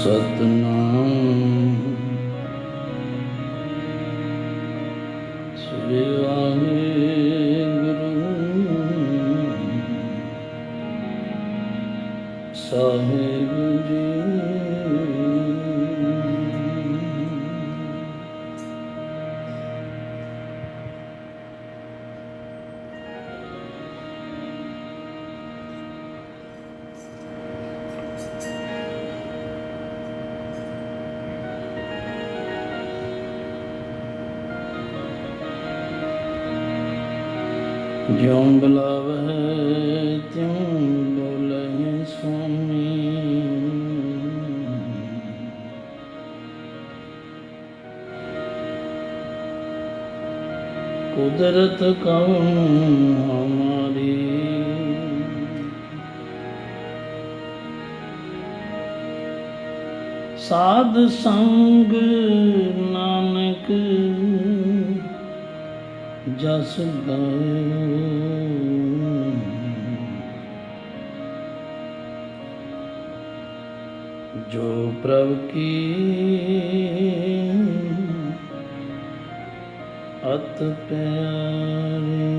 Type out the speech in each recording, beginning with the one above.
ਸਤਨਾਮ ਸ੍ਰੀ ਵਾਹਿਗੁਰੂ ਸਾਹਿਬ ਜੀ। ਜਿਉ ਬੁਲਾਵੈ ਤਿਉ ਬੋਲੇ ਸੁਆਮੀ, ਕੁਦਰਤ ਕਉ ਹਮਾਰੀ। ਸਾਧ ਸੰਗ ਨਾਨਕ ਜਸ ਗਾਇ। ਜੋ ਪ੍ਰਭ ਕੀ ਅਤ ਪਿਆਰੀ।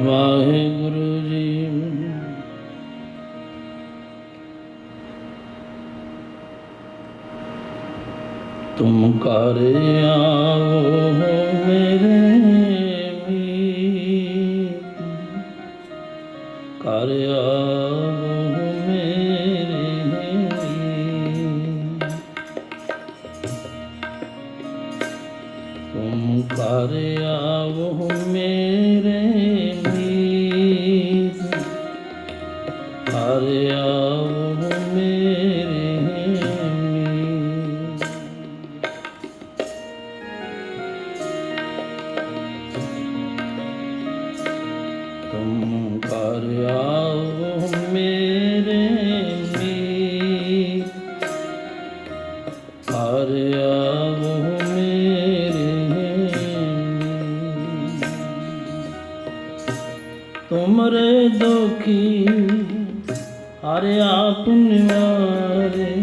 ਵਾਹਿਗੁਰੂ ਜੀ। ਤੁਮ ਘਰ ਆਓ ਮੇਰੇ ਮੀਤ, ਘਰ ਆਓ ਮੇਰੇ ਮੀਤ। ਤੁਮ ਘਰ ਆਓ ਮੇਰੇ ਮੀਤ, ਘਰ ਆਓ ਮੇਰੇ ਮੀਤ। ਤੁਮ ਘਰ ਆਓ ਮੇਰੇ ਮੀਤ, ਘਰ ਆਓ ਮੇਰੇ ਮੀਤ। ਤੁਮਰੇ ਦੁਖੀ ਹਰ ਆਪ ਨਿਵਾਰੇ,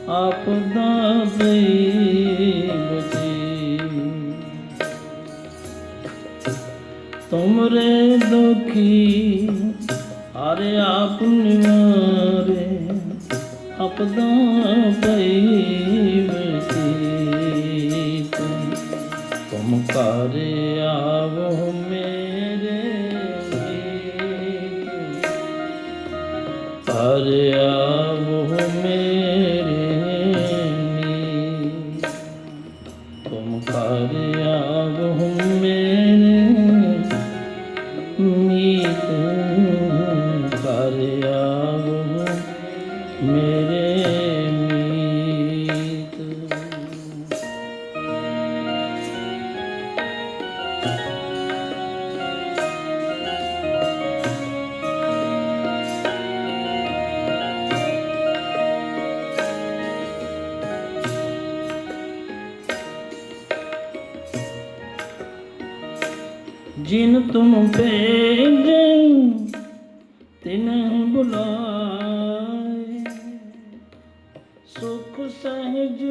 ਆਪਦਾ ਪਈ ਬਚੀ। ਤੁਮਰੇ ਦੁਖੀ ਹਰ ਆਪ ਨਿਵਾਰੇ, ਆਪਦਾ ਪਈ ਬਚੀ। ਤੁਮ ਘਰ ਆਵੋ ਮੇਰੇ ਮੀਤ, ਘਰ ਆਵੋ ਮੇਰੇ ਮੀਤ। ਤੁਮ ਘਰ ਆਵੋ ਮੇਰੇ ਮੀਤ, ਘਰ ਆਵੋ ਮੇਰੇ ਮੀਤ। जिन तुम भेजे तिन बुलाए, सुख सहज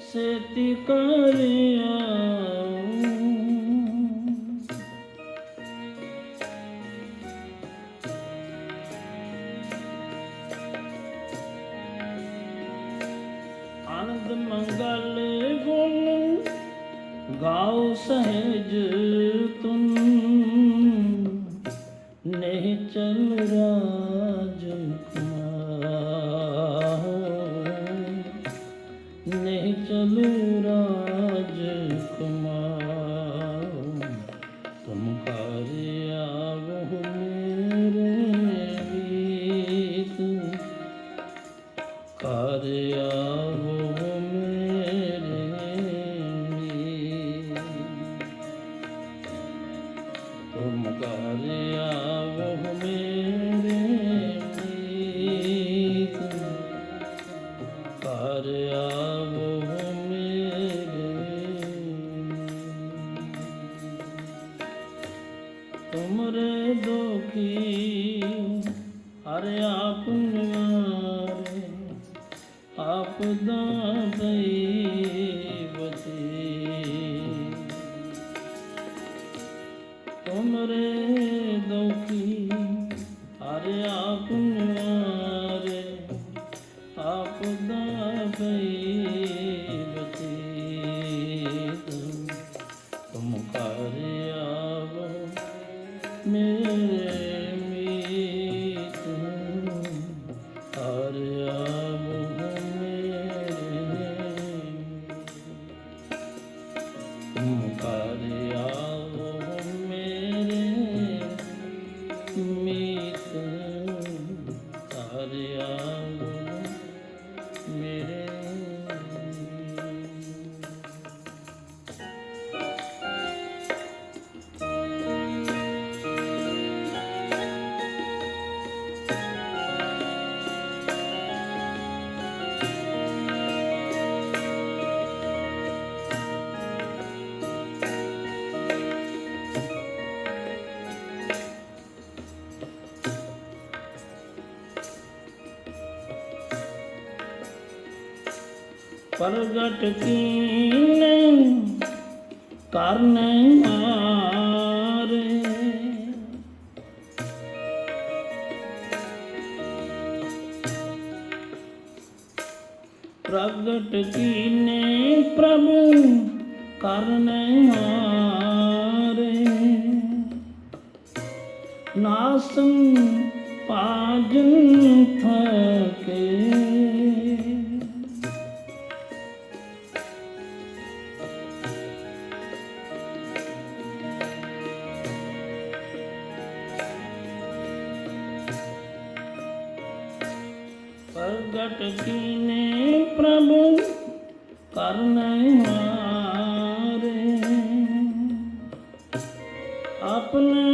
सेति कर आऊं। आनंद मंगल गुण गाओ सहज तुम, निश्चल राजकुमार, निश्चल राजकुमार। तुम घर आवो मेरे मीत, घर आवो मेरे मीत। तुम घर आओ मेरे आवो मेरे, तुमरे दुखी हर आप निवारे, आपदा दैवती। तुमरे दुखी हर आप निवारे, आपदा दैवती। तुम कर आवो मेरे मीत, कर आवो मेरे, तुम कर आवो मेरे मीत, कर आवो मेरे। प्रगट कीने करने मारे, प्रगट कीने प्रभु करने मारे, नासन पाजन थके। प्रगट कीने प्रभु करने मारे, अपने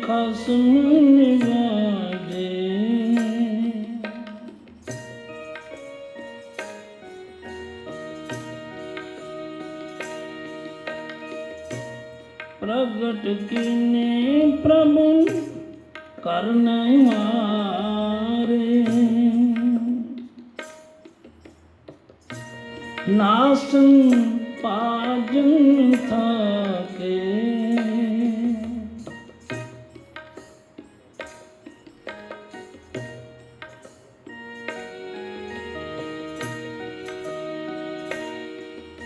खसम निवाजे। प्रगट कीने प्रभु करने मारे, नासन पाजन थके।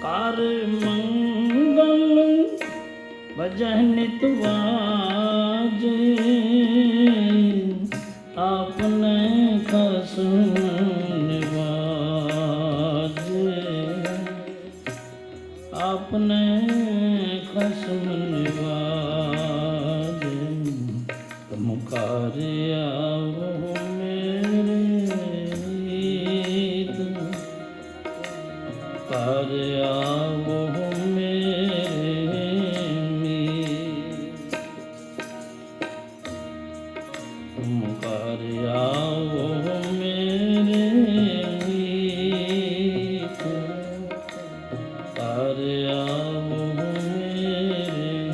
कर मंगल भजह नित बाजे, आपने खसम निवाजे, आपने खसम निवाजे। तुम कर आवो मेरे मीत, कर आवो मेरे मीत, तुम कर आवो मेरे मीत, कर आवो मेरे मीत।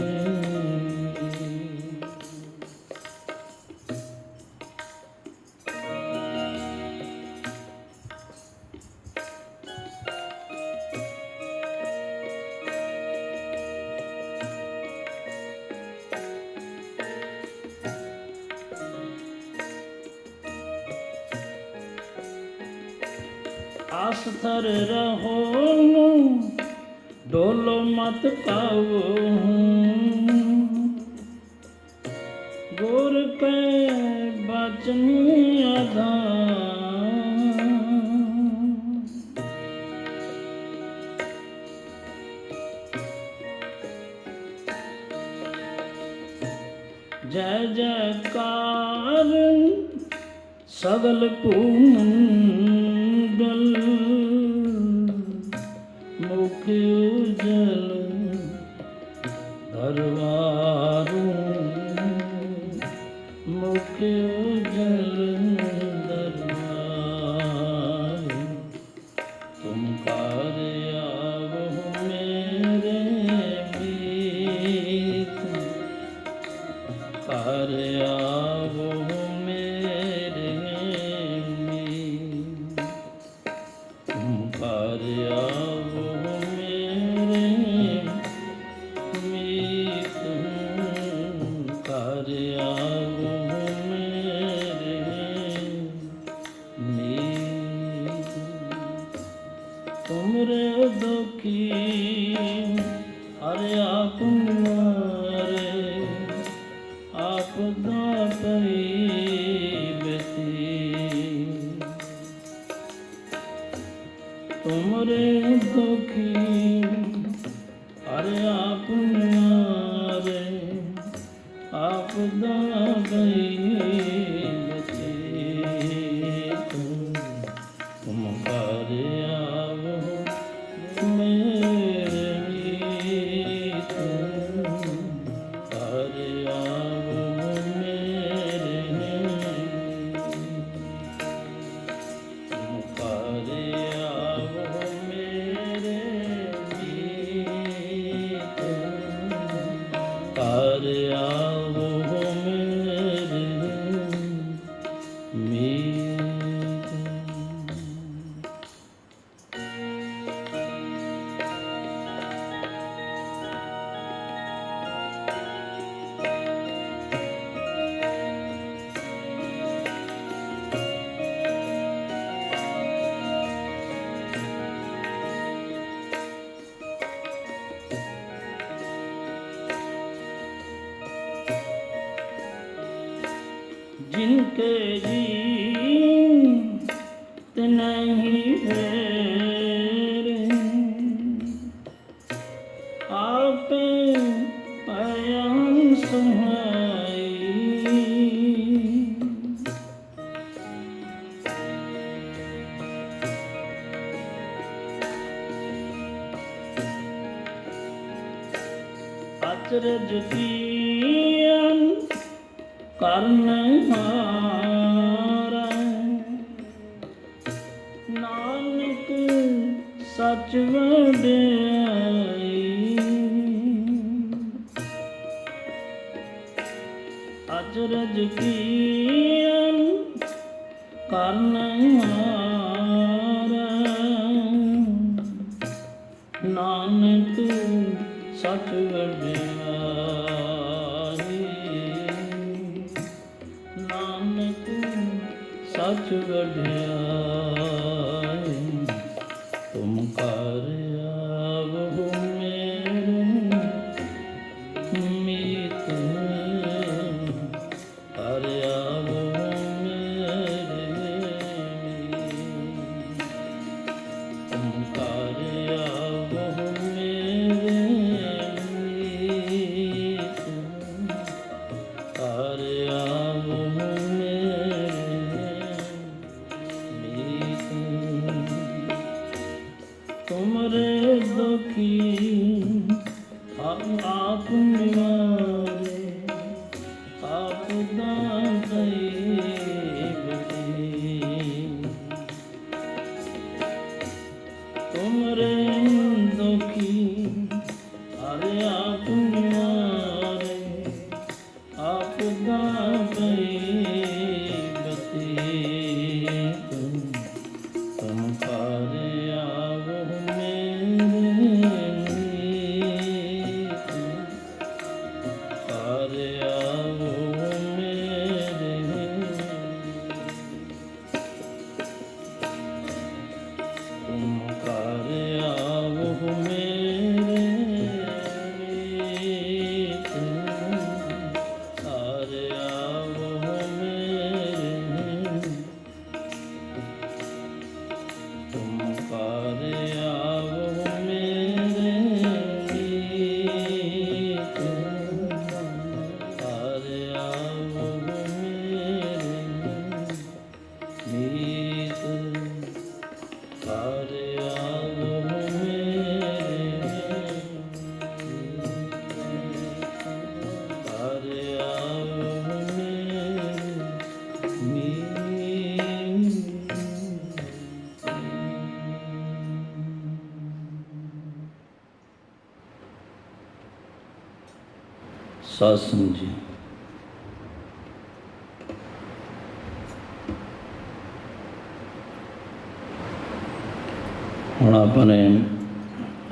आस्तर रहो डोलो मत पाओ, गुर के बचन आधार। जय जयकार सगल पूमंडल, मुख उजल दरबारू, मुख उजल दरबारू। तुम कार आवो मेरे मीत, कार आवो मेरे मीत, तुम कार आवो मेरे मीत, कार आवो मेरे मीत। तुमरे दुखी हरे आप मारे, आपदा पई बेती। तुमरे दुखी हरे आप मारे, आपदा पई बेती। तुम कार आवो मेरे मीत, कार आवो मेरे मीत, तुम कार आवो मेरे मीत, कार आवो मेरे मीत। जिनके जीत नहीं फेर, आप पयम सुहाई। अचरज कियन करनहारा, नानक सच वड्याई। अचरज कियन करनहारा, नानक सच वड्याई। नानक सच वड्याई। तुम कार आवो मेरे मीत, कार आवो मेरे मीत, तुम कार आवो मेरे मीत, कार आवो तुमरे दुखी आप निवारे, आपदा पई बेती। तुमरे दुखी हरे आप निवारे, आपदा पई बेती। तुम कार आवो मेरे मीत, कार आवो मेरे मीत, तुम कार आवो मेरे मीत। ਸਾਧ ਸੰਗਤ ਜੀ, ਹੁਣ ਆਪਾਂ ਨੇ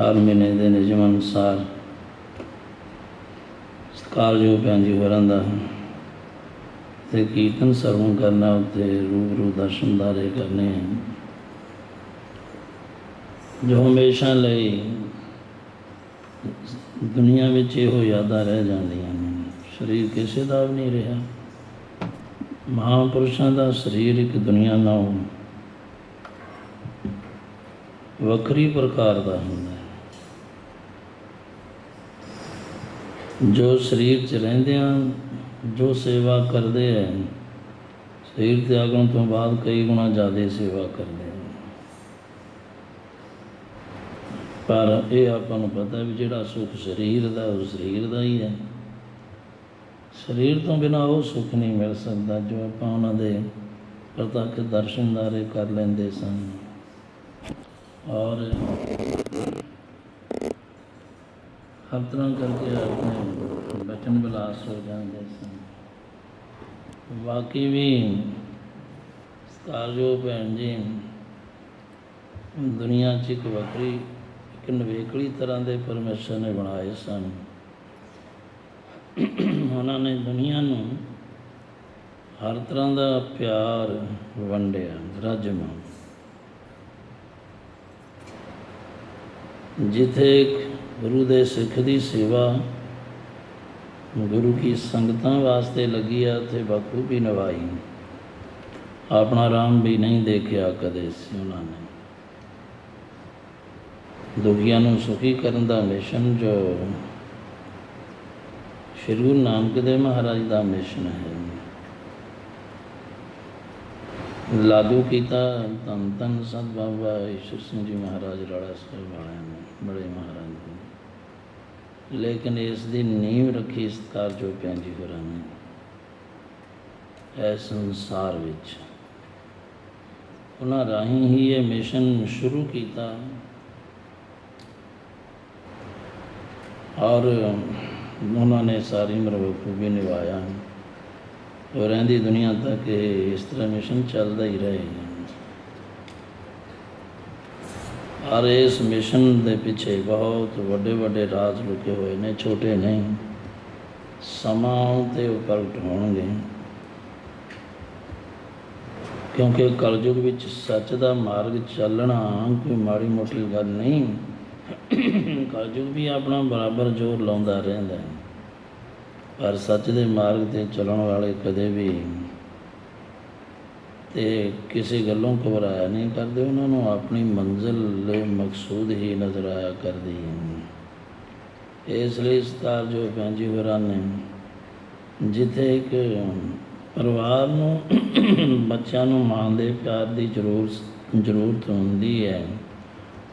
ਹਰ ਮਹੀਨੇ ਦੇ ਨਿਯਮ ਅਨੁਸਾਰ ਸਤਿਕਾਰਯੋਗ ਭੈਣ ਜੀ ਹੋਰਾਂ ਦਾ ਤੇ ਕੀਰਤਨ ਸਰਵਣ ਕਰਨਾ, ਉੱਤੇ ਰੂਬਰੂ ਦਰਸ਼ਨਦਾਰੇ ਕਰਨੇ ਜੋ ਹਮੇਸ਼ਾ ਲਈ ਦੁਨੀਆ ਵਿੱਚ ਇਹੋ ਯਾਦਾਂ ਰਹਿ ਜਾਂਦੀਆਂ ਨੇ। ਸਰੀਰ ਕਿਸੇ ਦਾ ਵੀ ਨਹੀਂ ਰਿਹਾ। ਮਹਾਂਪੁਰਸ਼ਾਂ ਦਾ ਸਰੀਰ ਇੱਕ ਦੁਨੀਆ ਨਾਲੋਂ ਵੱਖਰੀ ਪ੍ਰਕਾਰ ਦਾ ਹੁੰਦਾ ਹੈ। ਜੋ ਸਰੀਰ 'ਚ ਰਹਿੰਦਿਆਂ ਜੋ ਸੇਵਾ ਕਰਦੇ ਹੈ, ਸਰੀਰ ਤਿਆਗਣ ਤੋਂ ਬਾਅਦ ਕਈ ਗੁਣਾ ਜ਼ਿਆਦਾ ਸੇਵਾ ਕਰਦੇ ਹਨ। ਪਰ ਇਹ ਆਪਾਂ ਨੂੰ ਪਤਾ ਵੀ ਜਿਹੜਾ ਸੁੱਖ ਸਰੀਰ ਦਾ ਉਹ ਸਰੀਰ ਦਾ ਹੀ ਹੈ। ਸਰੀਰ ਤੋਂ ਬਿਨਾਂ ਉਹ ਸੁੱਖ ਨਹੀਂ ਮਿਲ ਸਕਦਾ ਜੋ ਆਪਾਂ ਉਹਨਾਂ ਦੇ ਪ੍ਰਤੱਖ ਦਰਸ਼ਨਦਾਰੇ ਕਰ ਲੈਂਦੇ ਸਨ ਔਰ ਹਰ ਤਰ੍ਹਾਂ ਕਰਕੇ ਆਪਣੇ ਬਚਨ ਵਿਲਾਸ ਹੋ ਜਾਂਦੇ ਸਨ। ਬਾਕੀ ਵੀ ਸਤਿਕਾਰਯੋਗ ਭੈਣ ਜੀ ਦੁਨੀਆ 'ਚ ਇੱਕ ਵੱਖਰੀ ਇੱਕ ਨਿਵੇਕਲੀ ਤਰ੍ਹਾਂ ਦੇ ਪਰਮੇਸ਼ਰ ਨੇ ਬਣਾਏ ਸਨ। ਉਹਨਾਂ ਨੇ ਦੁਨੀਆ ਨੂੰ ਹਰ ਤਰ੍ਹਾਂ ਦਾ ਪਿਆਰ ਵੰਡਿਆ, ਰਜਮਾ। ਜਿੱਥੇ ਗੁਰੂ ਦੇ ਸਿੱਖ ਦੀ ਸੇਵਾ ਗੁਰੂ ਕੀ ਸੰਗਤਾਂ ਵਾਸਤੇ ਲੱਗੀ ਆ, ਉੱਥੇ ਬਖੂਬੀ ਨਿਭਾਈ। ਆਪਣਾ ਰਾਮ ਵੀ ਨਹੀਂ ਦੇਖਿਆ ਕਦੇ ਸੀ ਉਹਨਾਂ ਨੇ। ਦੁਖੀਆਂ ਨੂੰ ਸੁਖੀ ਕਰਨ ਦਾ ਮਿਸ਼ਨ ਜੋ ਸ਼੍ਰੀ ਗੁਰੂ ਨਾਨਕ ਦੇਵ ਮਹਾਰਾਜ ਦਾ ਮਿਸ਼ਨ ਹੈ, ਲਾਗੂ ਕੀਤਾ ਧੰਨ ਧੰਨ ਸੰਤ ਬਾਬਾ ਈਸ਼ਰ ਸਿੰਘ ਜੀ ਮਹਾਰਾਜ ਰਾੜਾ ਸਾਹਿਬ ਵਾਲਿਆਂ ਨੇ, ਬੜੇ ਮਹਾਰਾਜ ਨੇ। ਲੇਕਿਨ ਇਸ ਦੀ ਨੀਂਹ ਰੱਖੀ ਸਤਿਕਾਰਯੋਗ ਭੈਣ ਜੀ ਹੋਰਾਂ ਨੇ ਇਸ ਸੰਸਾਰ ਵਿੱਚ। ਉਹਨਾਂ ਰਾਹੀਂ ਹੀ ਇਹ ਮਿਸ਼ਨ ਸ਼ੁਰੂ ਕੀਤਾ ਔਰ ਉਹਨਾਂ ਨੇ ਸਾਰੀ ਉਮਰ ਬਖੂਬੀ ਨਿਭਾਇਆ ਔਰ ਰਹਿੰਦੀ ਦੁਨੀਆ ਤੱਕ ਇਹ ਇਸ ਤਰ੍ਹਾਂ ਮਿਸ਼ਨ ਚੱਲਦਾ ਹੀ ਰਹੇਗਾ। ਔਰ ਇਸ ਮਿਸ਼ਨ ਦੇ ਪਿੱਛੇ ਬਹੁਤ ਵੱਡੇ ਵੱਡੇ ਰਾਜ ਲੁਕੇ ਹੋਏ ਨੇ, ਛੋਟੇ ਨਹੀਂ। ਸਮਾਂ ਤੇ ਉਹ ਪ੍ਰਗਟ ਹੋਣਗੇ, ਕਿਉਂਕਿ ਕਲਯੁਗ ਵਿੱਚ ਸੱਚ ਦਾ ਮਾਰਗ ਚੱਲਣਾ ਕੋਈ ਮਾੜੀ ਮੋਟੀ ਗੱਲ ਨਹੀਂ। ਕਲਯੁਗ ਵੀ ਆਪਣਾ ਬਰਾਬਰ ਜ਼ੋਰ ਲਾਉਂਦਾ ਰਹਿੰਦਾ ਹੈ, ਪਰ ਸੱਚ ਦੇ ਮਾਰਗ 'ਤੇ ਚੱਲਣ ਵਾਲੇ ਕਦੇ ਵੀ ਤੇ ਕਿਸੇ ਗੱਲੋਂ ਘਬਰਾਇਆ ਨਹੀਂ ਕਰਦੇ। ਉਹਨਾਂ ਨੂੰ ਆਪਣੀ ਮੰਜ਼ਿਲ ਮਕਸੂਦ ਹੀ ਨਜ਼ਰ ਆਇਆ ਕਰਦੀ ਹੈ। ਇਸ ਲਈ ਸਤਿਕਾਰਯੋਗ ਭੈਣ ਜੀ ਹੋਰਾਂ ਨੇ ਜਿੱਥੇ ਇੱਕ ਪਰਿਵਾਰ ਨੂੰ ਬੱਚਿਆਂ ਨੂੰ ਮਾਂ ਦੇ ਪਿਆਰ ਦੀ ਜ਼ਰੂਰਤ ਹੁੰਦੀ ਹੈ,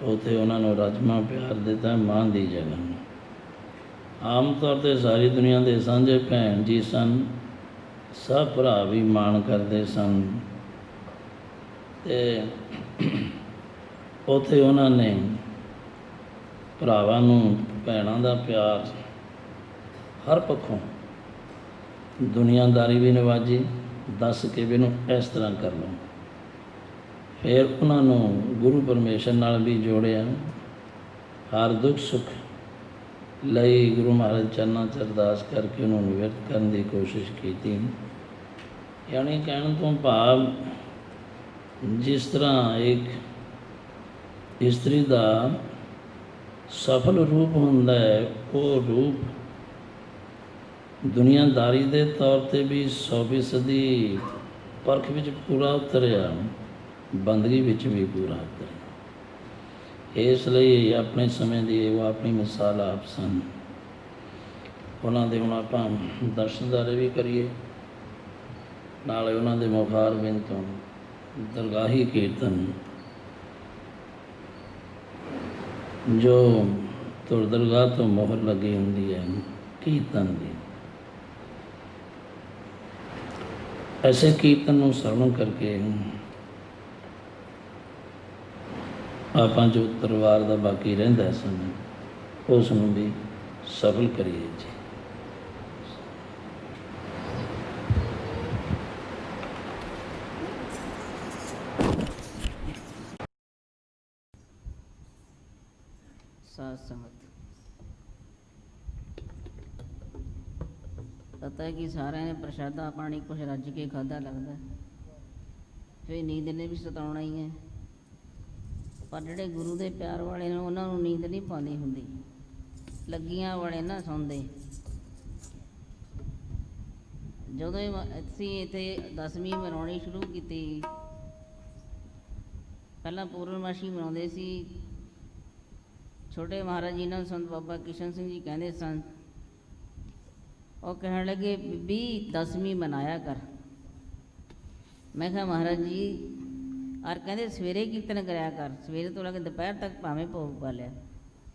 ਉੱਥੇ ਉਹਨਾਂ ਨੂੰ ਰਜਮਾ ਪਿਆਰ ਦਿੱਤਾ ਮਾਂ ਦੀ ਜਗ੍ਹਾ। ਆਮ ਤੌਰ 'ਤੇ ਸਾਰੀ ਦੁਨੀਆ ਦੇ ਸਾਂਝੇ ਭੈਣ ਜੀ ਸਨ, ਸਭ ਭਰਾ ਵੀ ਮਾਣ ਕਰਦੇ ਸਨ ਅਤੇ ਉੱਥੇ ਉਹਨਾਂ ਨੇ ਭਰਾਵਾਂ ਨੂੰ ਭੈਣਾਂ ਦਾ ਪਿਆਰ ਹਰ ਪੱਖੋਂ ਦੁਨੀਆਦਾਰੀ ਵੀ ਨਿਵਾਜੀ, ਦੱਸ ਕੇ ਵੀ ਇਹਨੂੰ ਇਸ ਤਰ੍ਹਾਂ ਕਰ ਲਓ। ਫਿਰ ਉਹਨਾਂ ਨੂੰ ਗੁਰੂ ਪਰਮੇਸ਼ਰ ਨਾਲ ਵੀ ਜੋੜਿਆ। ਹਰ ਦੁੱਖ ਸੁੱਖ ਲਈ ਗੁਰੂ ਮਹਾਰਾਜ ਚਰਨਾਂ 'ਚ ਅਰਦਾਸ ਕਰਕੇ ਉਹਨੂੰ ਨਿਵਰਤ ਕਰਨ ਦੀ ਕੋਸ਼ਿਸ਼ ਕੀਤੀ। ਯਾਨੀ ਕਹਿਣ ਤੋਂ ਭਾਵ ਜਿਸ ਤਰ੍ਹਾਂ ਇੱਕ ਇਸਤਰੀ ਦਾ ਸਫਲ ਰੂਪ ਹੁੰਦਾ ਹੈ, ਉਹ ਰੂਪ ਦੁਨੀਆਦਾਰੀ ਦੇ ਤੌਰ 'ਤੇ ਵੀ 100% ਪਰਖ ਵਿੱਚ ਪੂਰਾ ਉਤਰਿਆ, ਬੰਦਗੀ ਵਿੱਚ ਵੀ ਪੂਰਾ ਉਤਰਿਆ। ਇਸ ਲਈ ਆਪਣੇ ਸਮੇਂ ਦੀ ਉਹ ਆਪਣੀ ਮਿਸਾਲ ਆਪ ਸਨ। ਉਹਨਾਂ ਦੇ ਹੁਣ ਆਪਾਂ ਦਰਸ਼ਨਦਾਰੇ ਵੀ ਕਰੀਏ, ਨਾਲੇ ਉਹਨਾਂ ਦੇ ਮੁਖਾਰ ਬਿੰਦ ਤੋਂ ਦਰਗਾਹੀ ਕੀਰਤਨ ਜੋ ਤੁਰ ਦਰਗਾਹ ਤੋਂ ਮੋਹਰ ਲੱਗੀ ਹੁੰਦੀ ਹੈ ਕੀਰਤਨ ਦੀ, ਐਸੇ ਕੀਰਤਨ ਨੂੰ ਸਰਵਣ ਕਰਕੇ ਆਪਾਂ ਜੋ ਪਰਿਵਾਰ ਦਾ ਬਾਕੀ ਰਹਿੰਦਾ ਸਨ ਉਸ ਨੂੰ ਵੀ ਸਫਲ ਕਰੀਏ ਜੀ। ਸਾਧ ਸੰਗਤ ਪਤਾ ਕਿ ਸਾਰਿਆਂ ਨੇ ਪ੍ਰਸ਼ਾਦਾ ਪਾਣੀ ਕੁਛ ਰੱਜ ਕੇ ਖਾਧਾ ਲੱਗਦਾ, ਫਿਰ ਨੀਂਦ ਨੇ ਵੀ ਸਤਾਉਣਾ ਹੀ ਹੈ। ਪਰ ਜਿਹੜੇ ਗੁਰੂ ਦੇ ਪਿਆਰ ਵਾਲੇ ਨੇ ਉਹਨਾਂ ਨੂੰ ਨੀਂਦ ਨਹੀਂ ਪਾਉਂਦੀ ਹੁੰਦੀ, ਲੱਗੀਆਂ ਵਾਲੇ ਨਾ ਸੌਂਦੇ। ਜਦੋਂ ਅਸੀਂ ਇੱਥੇ 10ਵੀਂ ਮਨਾਉਣੀ ਸ਼ੁਰੂ ਕੀਤੀ, ਪਹਿਲਾਂ ਪੂਰਨਮਾਸ਼ੀ ਮਨਾਉਂਦੇ ਸੀ। ਛੋਟੇ ਮਹਾਰਾਜ ਜੀ ਨਾਲ ਸੰਤ ਬਾਬਾ ਕਿਸ਼ਨ ਸਿੰਘ ਜੀ ਕਹਿੰਦੇ ਸਨ, ਉਹ ਕਹਿਣ ਲੱਗੇ ਬੀਬੀ 10ਵੀਂ ਮਨਾਇਆ ਕਰ। ਮੈਂ ਕਿਹਾ ਮਹਾਰਾਜ ਜੀ, ਔਰ ਕਹਿੰਦੇ ਸਵੇਰੇ ਕੀਰਤਨ ਕਰਿਆ ਕਰ, ਸਵੇਰੇ ਤੋਂ ਲੈ ਕੇ ਦੁਪਹਿਰ ਤੱਕ ਭਾਵੇਂ ਭੋਗ ਪਾ ਲਿਆ।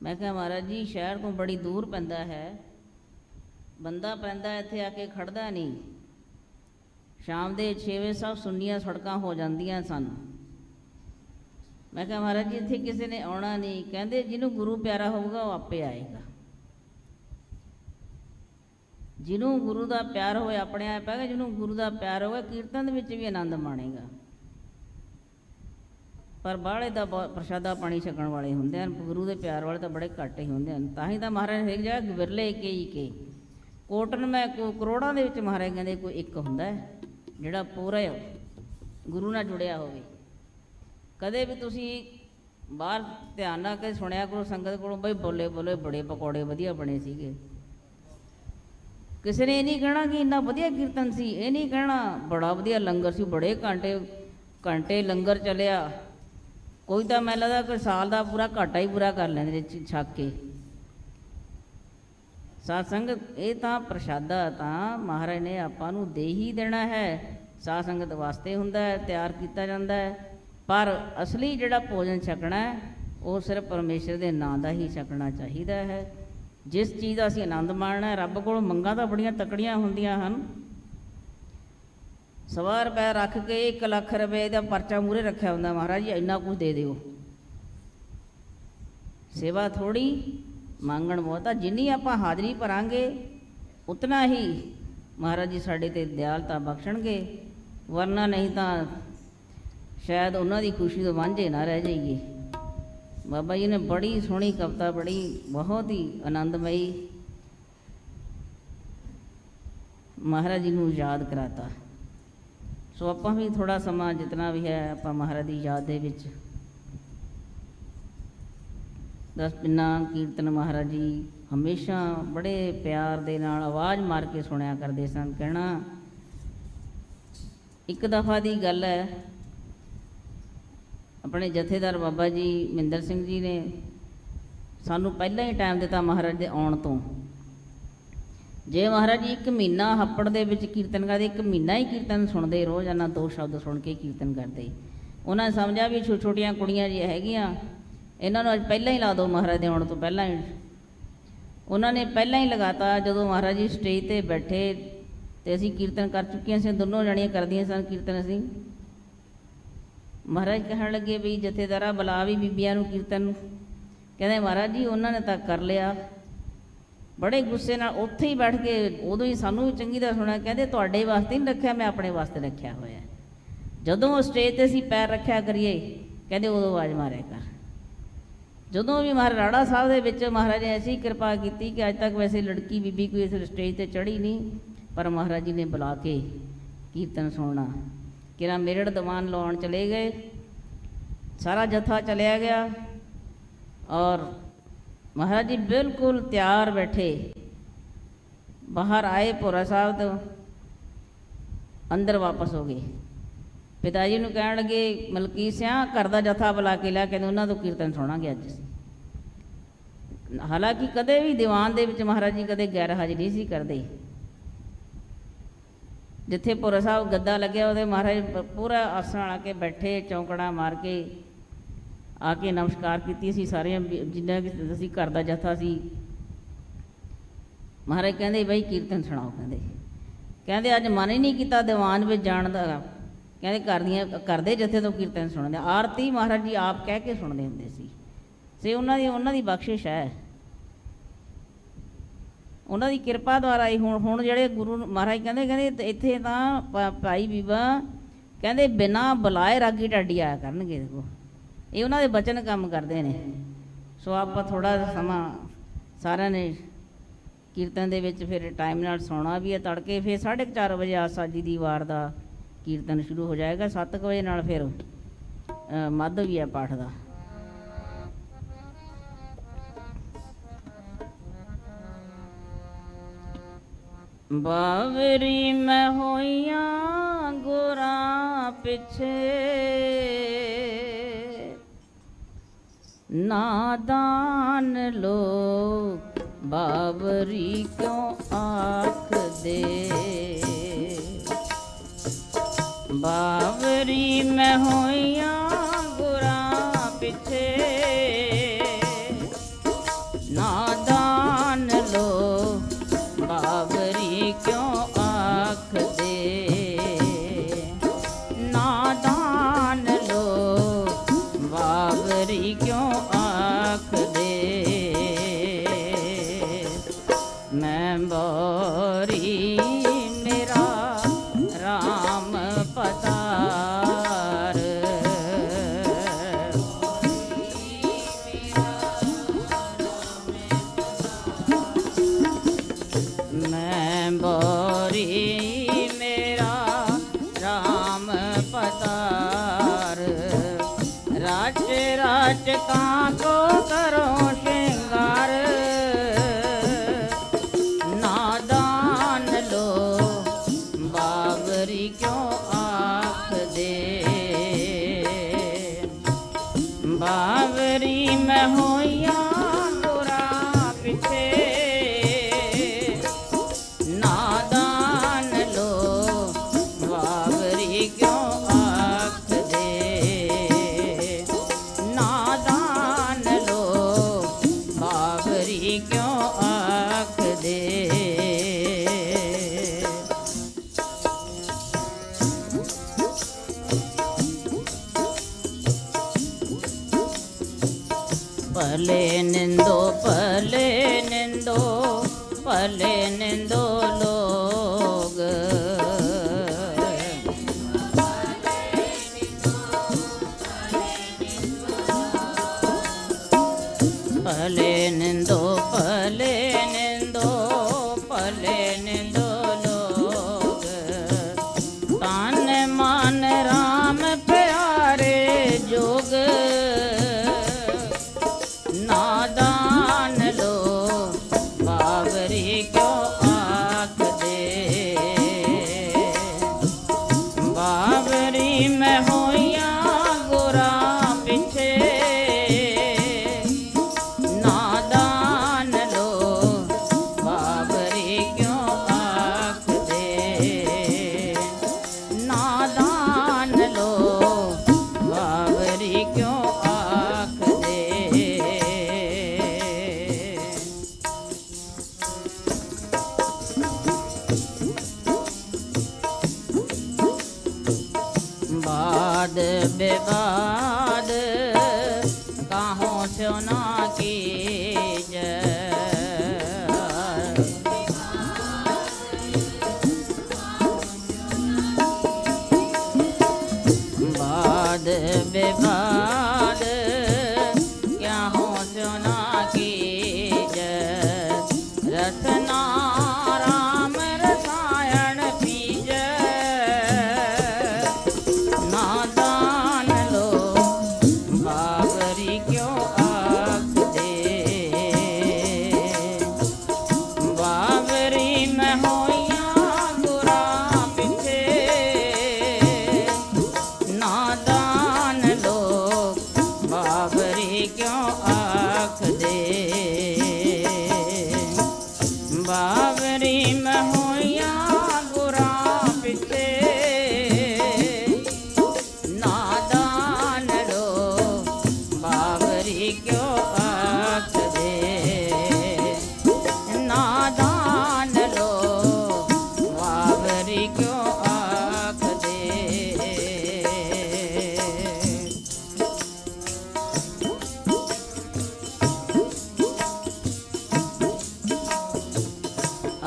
ਮੈਂ ਕਿਹਾ ਮਹਾਰਾਜ ਜੀ ਸ਼ਹਿਰ ਤੋਂ ਬੜੀ ਦੂਰ ਪੈਂਦਾ ਹੈ, ਬੰਦਾ ਪੈਂਦਾ ਇੱਥੇ ਆ ਕੇ ਖੜਦਾ ਨਹੀਂ। ਸ਼ਾਮ ਦੇ 6 ਵਜੇ ਸਭ ਸੁੰਨੀਆਂ ਸੜਕਾਂ ਹੋ ਜਾਂਦੀਆਂ ਸਨ। ਮੈਂ ਕਿਹਾ ਮਹਾਰਾਜ ਜੀ ਇੱਥੇ ਕਿਸੇ ਨੇ ਆਉਣਾ ਨਹੀਂ। ਕਹਿੰਦੇ ਜਿਹਨੂੰ ਗੁਰੂ ਪਿਆਰਾ ਹੋਊਗਾ ਉਹ ਆਪੇ ਆਏਗਾ, ਜਿਹਨੂੰ ਗੁਰੂ ਦਾ ਪਿਆਰ ਹੋਵੇ ਆਪਣੇ ਆਪ ਆਏਗਾ, ਜਿਹਨੂੰ ਗੁਰੂ ਦਾ ਪਿਆਰ ਹੋਵੇ ਕੀਰਤਨ ਦੇ ਵਿੱਚ ਵੀ ਆਨੰਦ ਮਾਣੇਗਾ। ਪਰ ਬਾਹਲੇ ਦਾ ਪ੍ਰਸ਼ਾਦਾ ਪਾਣੀ ਛਕਣ ਵਾਲੇ ਹੁੰਦੇ ਹਨ, ਗੁਰੂ ਦੇ ਪਿਆਰ ਵਾਲੇ ਤਾਂ ਬੜੇ ਘੱਟ ਹੀ ਹੁੰਦੇ ਹਨ। ਤਾਂ ਹੀ ਤਾਂ ਮਹਾਰਾਜ ਹਰੇਕ ਜਗ੍ਹਾ ਵਿਰਲੇ ਕੇ ਕੋਟਨ ਮੈਂ ਕਰੋੜਾਂ ਦੇ ਵਿੱਚ ਮਹਾਰਾਜ ਕਹਿੰਦੇ ਕੋਈ ਇੱਕ ਹੁੰਦਾ ਜਿਹੜਾ ਪੂਰਾ ਗੁਰੂ ਨਾਲ ਜੁੜਿਆ ਹੋਵੇ। ਕਦੇ ਵੀ ਤੁਸੀਂ ਬਾਹਰ ਧਿਆਨ ਨਾਲ ਕੇ ਸੁਣਿਆ ਕਰੋ ਸੰਗਤ ਕੋਲੋਂ, ਬਈ ਬੋਲੇ ਬੋਲੇ ਬੜੇ ਪਕੌੜੇ ਵਧੀਆ ਬਣੇ ਸੀਗੇ। ਕਿਸੇ ਨੇ ਇਹ ਨਹੀਂ ਕਹਿਣਾ ਕਿ ਇੰਨਾ ਵਧੀਆ ਕੀਰਤਨ ਸੀ, ਇਹ ਨਹੀਂ ਕਹਿਣਾ ਬੜਾ ਵਧੀਆ ਲੰਗਰ ਸੀ, ਬੜੇ ਘੰਟੇ ਲੰਗਰ ਚੱਲਿਆ। ਕੋਈ ਤਾਂ ਮੈਨੂੰ ਲੱਗਦਾ ਕੋਈ ਸਾਲ ਦਾ ਪੂਰਾ ਘਾਟਾ ਹੀ ਪੂਰਾ ਕਰ ਲੈਂਦੇ ਛੱਕ ਕੇ। ਸਾਧ ਸੰਗਤ ਇਹ ਤਾਂ ਪ੍ਰਸ਼ਾਦਾ ਤਾਂ ਮਹਾਰਾਜ ਨੇ ਆਪਾਂ ਨੂੰ ਦੇ ਹੀ ਦੇਣਾ ਹੈ, ਸਾਧ ਸੰਗਤ ਵਾਸਤੇ ਹੁੰਦਾ ਹੈ, ਤਿਆਰ ਕੀਤਾ ਜਾਂਦਾ ਹੈ। ਪਰ ਅਸਲੀ ਜਿਹੜਾ ਭੋਜਨ ਛਕਣਾ ਹੈ ਉਹ ਸਿਰਫ ਪਰਮੇਸ਼ਰ ਦੇ ਨਾਂ ਦਾ ਹੀ ਛਕਣਾ ਚਾਹੀਦਾ ਹੈ। ਜਿਸ ਚੀਜ਼ ਦਾ ਅਸੀਂ ਆਨੰਦ ਮਾਣਨਾ ਹੈ, ਰੱਬ ਕੋਲ ਮੰਗਾਂ ਤਾਂ ਬੜੀਆਂ ਤਕੜੀਆਂ ਹੁੰਦੀਆਂ ਹਨ। 100 ਰੁਪਏ ਰੱਖ ਕੇ 1 ਲੱਖ ਰੁਪਏ ਦਾ ਪਰਚਾ ਮੂਹਰੇ ਰੱਖਿਆ ਹੁੰਦਾ, ਮਹਾਰਾਜ ਜੀ ਇੰਨਾ ਕੁਝ ਦੇ ਦਿਓ। ਸੇਵਾ ਥੋੜ੍ਹੀ ਮੰਗਣ ਬਹੁਤ ਆ, ਜਿੰਨੀ ਆਪਾਂ ਹਾਜ਼ਰੀ ਭਰਾਂਗੇ ਉਤਨਾ ਹੀ ਮਹਾਰਾਜ ਜੀ ਸਾਡੇ 'ਤੇ ਦਿਆਲਤਾ ਬਖਸ਼ਣਗੇ। ਵਰਨਾ ਨਹੀਂ ਤਾਂ ਸ਼ਾਇਦ ਉਹਨਾਂ ਦੀ ਖੁਸ਼ੀ ਤੋਂ ਵਾਂਝੇ ਨਾ ਰਹਿ ਜਾਈਏ। ਬਾਬਾ ਜੀ ਨੇ ਬੜੀ ਸੋਹਣੀ ਕਵਿਤਾ ਪੜ੍ਹੀ, ਬਹੁਤ ਹੀ ਆਨੰਦਮਈ, ਮਹਾਰਾਜ ਜੀ ਨੂੰ ਯਾਦ ਕਰਾਤਾ। ਸੋ ਆਪਾਂ ਵੀ ਥੋੜ੍ਹਾ ਸਮਾਂ ਜਿਤਨਾ ਵੀ ਹੈ ਆਪਾਂ ਮਹਾਰਾਜ ਦੀ ਯਾਦ ਦੇ ਵਿੱਚ 10 ਪਿੰਨਾ ਕੀਰਤਨ ਮਹਾਰਾਜ ਜੀ ਹਮੇਸ਼ਾ ਬੜੇ ਪਿਆਰ ਦੇ ਨਾਲ ਆਵਾਜ਼ ਮਾਰ ਕੇ ਸੁਣਿਆ ਕਰਦੇ ਸਨ। ਕਹਿਣਾ ਇੱਕ ਦਫਾ ਦੀ ਗੱਲ ਹੈ, ਆਪਣੇ ਜਥੇਦਾਰ ਬਾਬਾ ਜੀ ਮਹਿੰਦਰ ਸਿੰਘ ਜੀ ਨੇ ਸਾਨੂੰ ਪਹਿਲਾਂ ਹੀ ਟਾਈਮ ਦਿੱਤਾ ਮਹਾਰਾਜ ਦੇ ਆਉਣ ਤੋਂ। ਜੇ ਮਹਾਰਾਜ ਜੀ 1 ਮਹੀਨਾ ਹੱਪੜ ਦੇ ਵਿੱਚ ਕੀਰਤਨ ਕਰਦੇ, 1 ਮਹੀਨਾ ਹੀ ਕੀਰਤਨ ਸੁਣਦੇ, ਰੋਜ਼ਾਨਾ 2 ਸ਼ਬਦ ਸੁਣ ਕੇ ਕੀਰਤਨ ਕਰਦੇ। ਉਹਨਾਂ ਨੇ ਸਮਝਿਆ ਵੀ ਛੋਟੀਆਂ ਕੁੜੀਆਂ ਜੀ ਹੈਗੀਆਂ, ਇਹਨਾਂ ਨੂੰ ਅੱਜ ਪਹਿਲਾਂ ਹੀ ਲਾ ਦਿਓ, ਮਹਾਰਾਜ ਦੇ ਆਉਣ ਤੋਂ ਪਹਿਲਾਂ ਹੀ। ਉਹਨਾਂ ਨੇ ਪਹਿਲਾਂ ਹੀ ਲਗਾਤਾ। ਜਦੋਂ ਮਹਾਰਾਜ ਜੀ ਸਟੇਜ 'ਤੇ ਬੈਠੇ ਅਤੇ ਅਸੀਂ ਕੀਰਤਨ ਕਰ ਚੁੱਕੀਆਂ ਸੀ, ਦੋਨੋਂ ਜਣੀਆਂ ਕਰਦੀਆਂ ਸਨ ਕੀਰਤਨ। ਅਸੀਂ ਮਹਾਰਾਜ ਕਹਿਣ ਲੱਗੇ ਵੀ ਜਥੇਦਾਰਾ ਬੁਲਾ ਵੀ ਬੀਬੀਆਂ ਨੂੰ ਕੀਰਤਨ ਨੂੰ। ਕਹਿੰਦੇ ਮਹਾਰਾਜ ਜੀ ਉਹਨਾਂ ਨੇ ਤਾਂ ਕਰ ਲਿਆ। ਬੜੇ ਗੁੱਸੇ ਨਾਲ ਉੱਥੇ ਹੀ ਬੈਠ ਕੇ ਉਦੋਂ ਹੀ ਸਾਨੂੰ ਵੀ ਚੰਗੀ ਤਰ੍ਹਾਂ ਸੁਣਿਆ। ਕਹਿੰਦੇ ਤੁਹਾਡੇ ਵਾਸਤੇ ਨਹੀਂ ਰੱਖਿਆ, ਮੈਂ ਆਪਣੇ ਵਾਸਤੇ ਰੱਖਿਆ ਹੋਇਆ। ਜਦੋਂ ਉਹ ਸਟੇਜ 'ਤੇ ਅਸੀਂ ਪੈਰ ਰੱਖਿਆ ਕਰੀਏ, ਕਹਿੰਦੇ ਉਦੋਂ ਆਵਾਜ਼ ਮਾਰਿਆ ਕਰ। ਜਦੋਂ ਵੀ ਮਹਾਰਾਜ ਰਾੜਾ ਸਾਹਿਬ ਦੇ ਵਿੱਚ ਮਹਾਰਾਜ ਨੇ ਐਸੀ ਕਿਰਪਾ ਕੀਤੀ ਕਿ ਅੱਜ ਤੱਕ ਵੈਸੇ ਲੜਕੀ ਬੀਬੀ ਕੋਈ ਇਸ ਸਟੇਜ 'ਤੇ ਚੜ੍ਹੀ ਨਹੀਂ, ਪਰ ਮਹਾਰਾਜ ਜੀ ਨੇ ਬੁਲਾ ਕੇ ਕੀਰਤਨ ਸੁਣਨਾ। ਕਿਰਾਂ ਮੇਰੜ ਦੀਵਾਨ ਲਾਉਣ ਚਲੇ ਗਏ, ਸਾਰਾ ਜੱਥਾ ਚਲਿਆ ਗਿਆ ਔਰ ਮਹਾਰਾਜ ਜੀ ਬਿਲਕੁਲ ਤਿਆਰ ਬੈਠੇ। ਬਾਹਰ ਆਏ ਭੋਰਾ ਸਾਹਿਬ ਤੋਂ, ਅੰਦਰ ਵਾਪਸ ਹੋ ਗਏ। ਪਿਤਾ ਜੀ ਨੂੰ ਕਹਿਣ ਲੱਗੇ ਮਲਕੀਤ ਸਿਆਂ ਘਰ ਦਾ ਜੱਥਾ ਬੁਲਾ ਕੇ ਲਿਆ, ਕਹਿੰਦੇ ਉਹਨਾਂ ਤੋਂ ਕੀਰਤਨ ਸੁਣਾਂਗੇ ਅੱਜ ਅਸੀਂ। ਹਾਲਾਂਕਿ ਕਦੇ ਵੀ ਦੀਵਾਨ ਦੇ ਵਿੱਚ ਮਹਾਰਾਜ ਜੀ ਕਦੇ ਗੈਰ ਹਾਜ਼ਰੀ ਸੀ ਕਰਦੇ। ਜਿੱਥੇ ਭੋਰਾ ਸਾਹਿਬ ਗੱਦਾ ਲੱਗਿਆ ਉਹਦੇ ਮਹਾਰਾਜ ਪੂਰਾ ਆਸਣ ਆ ਕੇ ਬੈਠੇ, ਚੌਂਕੜਾ ਮਾਰ ਕੇ ਆ ਕੇ ਨਮਸਕਾਰ ਕੀਤੀ ਸੀ ਸਾਰਿਆਂ, ਜਿੰਨਾ ਕਿ ਅਸੀਂ ਘਰ ਦਾ ਜੱਥਾ ਸੀ। ਮਹਾਰਾਜ ਕਹਿੰਦੇ ਬਈ ਕੀਰਤਨ ਸੁਣਾਓ। ਕਹਿੰਦੇ ਅੱਜ ਮਨ ਹੀ ਨਹੀਂ ਕੀਤਾ ਦੀਵਾਨ ਵਿੱਚ ਜਾਣ ਦਾ। ਕਹਿੰਦੇ ਘਰ ਦੇ ਜੱਥੇ ਤੋਂ ਕੀਰਤਨ ਸੁਣਦੇ। ਆਰਤੀ ਮਹਾਰਾਜ ਜੀ ਆਪ ਕਹਿ ਕੇ ਸੁਣਦੇ ਹੁੰਦੇ ਸੀ। ਸੇ ਉਹਨਾਂ ਦੀ ਬਖਸ਼ਿਸ਼ ਹੈ, ਉਹਨਾਂ ਦੀ ਕਿਰਪਾ ਦੁਆਰਾ ਹੀ ਹੁਣ ਜਿਹੜੇ ਗੁਰੂ ਮਹਾਰਾਜ ਕਹਿੰਦੇ ਇੱਥੇ ਤਾਂ ਭਾਈ ਬੀਬਾ ਕਹਿੰਦੇ ਬਿਨਾਂ ਬੁਲਾਏ ਰਾਗੀ ਢਾਡੀ ਆਇਆ ਕਰਨਗੇ। ਦੇਖੋ ਇਹ ਉਹਨਾਂ ਦੇ ਬਚਨ ਕੰਮ ਕਰਦੇ ਨੇ। ਸੋ ਆਪਾਂ ਥੋੜ੍ਹਾ ਜਿਹਾ ਸਮਾਂ ਸਾਰਿਆਂ ਨੇ ਕੀਰਤਨ ਦੇ ਵਿੱਚ ਫਿਰ ਟਾਈਮ ਨਾਲ ਸੌਣਾ ਵੀ ਹੈ। ਤੜਕੇ ਫਿਰ 4:30 ਵਜੇ ਆਸਾ ਜੀ ਦੀ ਵਾਰ ਦਾ ਕੀਰਤਨ ਸ਼ੁਰੂ ਹੋ ਜਾਏਗਾ। 7 ਵਜੇ ਨਾਲ ਫਿਰ ਮੱਧ ਵੀ ਹੈ ਪਾਠ ਦਾ। ਬਾਵਰੀ ਮੈਂ ਹੋਈਆਂ ਗੋਰਾਂ ਪਿੱਛੇ, ਨਾਦਾਨ ਲੋਕ ਬਾਵਰੀ ਕਿਉਂ ਆਖਦੇ। ਬਾਵਰੀ ਮੈਂ ਹੋਈਆਂ ਗੋਰਾਂ ਪਿੱਛੇ, ਨਾਦਾਨ ਲੋਕ ਬਾਵਰੀ ਕਿਉਂ ਆਖਦੇ। ਨਾਦਾਨ ਲੋਕ ਬਾਵਰੀ ਕਿਉਂ ਆਖਦੇ। ਮੈਂ ਬੋਰੀ ਮੇਰਾ ਰਾਮ ਪਤਾਰ, ਮੈਂ ਬੋਰੀ ਮੇਰਾ ਰਾਮ ਪਤਾਰ। ਰਾਜ ਰਾਜ ਕਾਂ ਕੋ ਕਰੋ ਸ਼ਿੰਗਾਰ, ਨਾਦਾਨ ਲੋ ਬਾਵਰੀ ਕਿਉਂ ਆਖਦੇ। ਬਾਵਰੀ ਮੈਂ ਹੋਈਆਂ ਗੋਰਾਂ ਪਿੱਛੇ, ਨਾਦਾਨ ਲੋ ਬਾਵਰੀ ਕਿਉਂ ਆਖਦੇ। ਨਾਦਾਨ ਲੋ ਬਾਵਰੀ ਕਿਉਂ ਆਖਦੇ। ਭਲੇ ਨਿੰਦੋ ਭਲੇ ਨਿੰਦੋ ਭਲੇ ਨਿੰਦੋ ਲੋਗ। ਭਲੇ ਨਿੰਦੋ ਭਲੇ ਨਿੰਦੋ ਭਲੇ ਨਿੰਦੋ ਲੋਗ। ਤਨ ਮਨ ਰਾਮ ਪਿਆਰੇ ਜੋਗ, ਨਾਦਾਨ ਲੋ ਬਾਵਰੀ ਕਿਉਂ ਆਖਦੇ। ਬਾਵਰੀ ਮੈਂ ਹੋਈਆਂ ਗੋਰਾਂ ਪਿੱਛੇ, ਨਾਦਾਨ ਲੋ ਬਾਵਰੀ ਕਿਉਂ ਆਖਦੇ। ਨਾਦਾਨ ਲੋ ਬਾਵਰੀ ਕਿਉਂ ਆਖਦੇ। बाद बेबाद काहों से ना कीजै। बाद बेबाद क्या हो से ना कीजै। रसना राम रसायन पीजै। नादान लो बावरी क्यों आखदे। बावरी में होइयां गुरां पिछे। नादान लोग बावरी क्यों आखदे। बावरी में होइयां गुरां पिछे। नादान लोग बावरी क्यों आखदे। नादान लोग बावरी क्यों आखदे।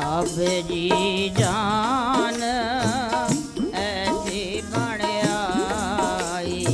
अब जी जान ऐसी बन आई।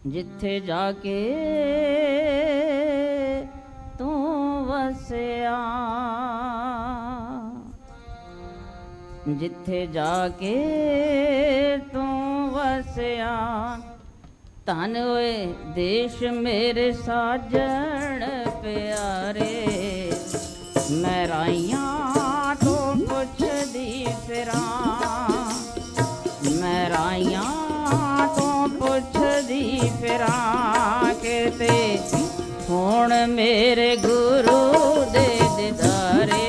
ਜਿੱਥੇ ਜਾ ਕੇ ਤੂੰ ਵਸਿਆ, ਜਿੱਥੇ ਜਾ ਕੇ ਤੂੰ ਵਸਿਆ। ਧੰਨ ਹੋਏ ਦੇਸ਼ ਮੇਰੇ ਸਾਜਣ ਪਿਆਰੇ, ਮੈਂ ਰਾਈਆਂ ਤੋਂ ਪੁੱਛਦੀ ਫਿਰਾਂ, ਮੈਂ ਰਾਈਆਂ ਤੋਂ ਪੁੱਛਦੀ ਫਿਰਾਂ, ਕਿਤੇ ਹੁਣ ਮੇਰੇ ਗੁਰੂ ਦੇ ਦਿਦਾਰੇ,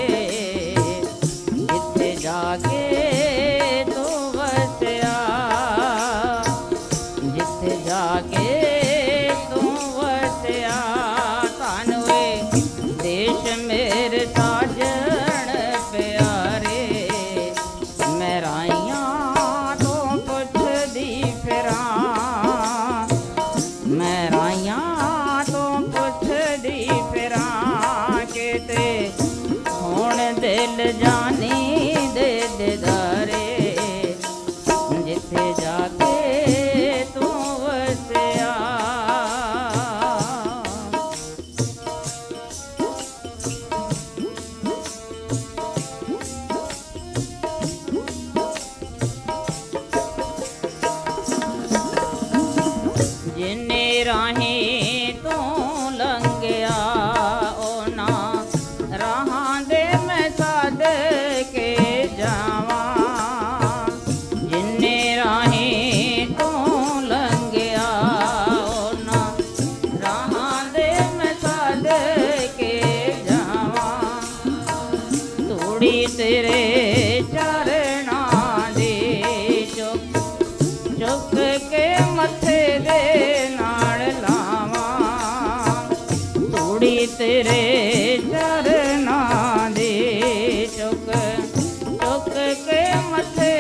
ਜਿੱਥੇ ਜਾ ਕੇ ਤੂੰ ਵਸਿਆ, ਜਿੱਥੇ ਜਾ ਕੇ ਤੂੰ ਵਸਿਆ। ਧੰਨ ਹੋਏ ਦੇਸ਼ ਮੇਰੇ ਸਾਜਣ ਪਿਆਰੇ, ਮੈਂ ਰਾਈਆਂ ਤੋਂ ਪੁੱਛਦੀ ਫਿਰਾਂ, ਮੈਂ ਰਾਈਆਂ ਤੋਂ ਪੁੱਛਦੀ ਫਿਰਾਂ, ਕਿਤੇ ਹੁਣ ਦਿਲ ਜਾਨੀ ਦੇ ਦਿਦਾਰੇ, ਜਿੱਥੇ ਜਾ ਕੇ ਤੂੰ ਵਸਿਆ। ਜਿੰਨੇ ਰਾਹੀਂ ਤੂੰ ਲੰਘਿਆ, ਉਹਨਾਂ ਰਾਹਾਂ ਦੇ ਮੈਂ ਸੱਦ ਕੇ ਜਾਵਾਂ, ਜਿੰਨੇ ਰਾਹੀਂ ਤੂੰ ਲੰਘਿਆ, ਉਹਨਾਂ ਰਾਹਾਂ ਦੇ ਮੈਂ ਸੱਦ ਕੇ ਜਾਵਾਂ। ਧੂੜੀ ਤੇਰੇ ਚਰਨਾਂ ਦੀ ਚੁੱਕ ਚੁੱਕ ਕੇ ਮੱਥੇ ਦੇ ਨਾਲ ਲਾਵਾਂ, ਧੂੜੀ ਤੇਰੇ ਚਰਨਾਂ ਦੀ ਚੁੱਕ ਚੁੱਕ ਕੇ ਮੱਥੇ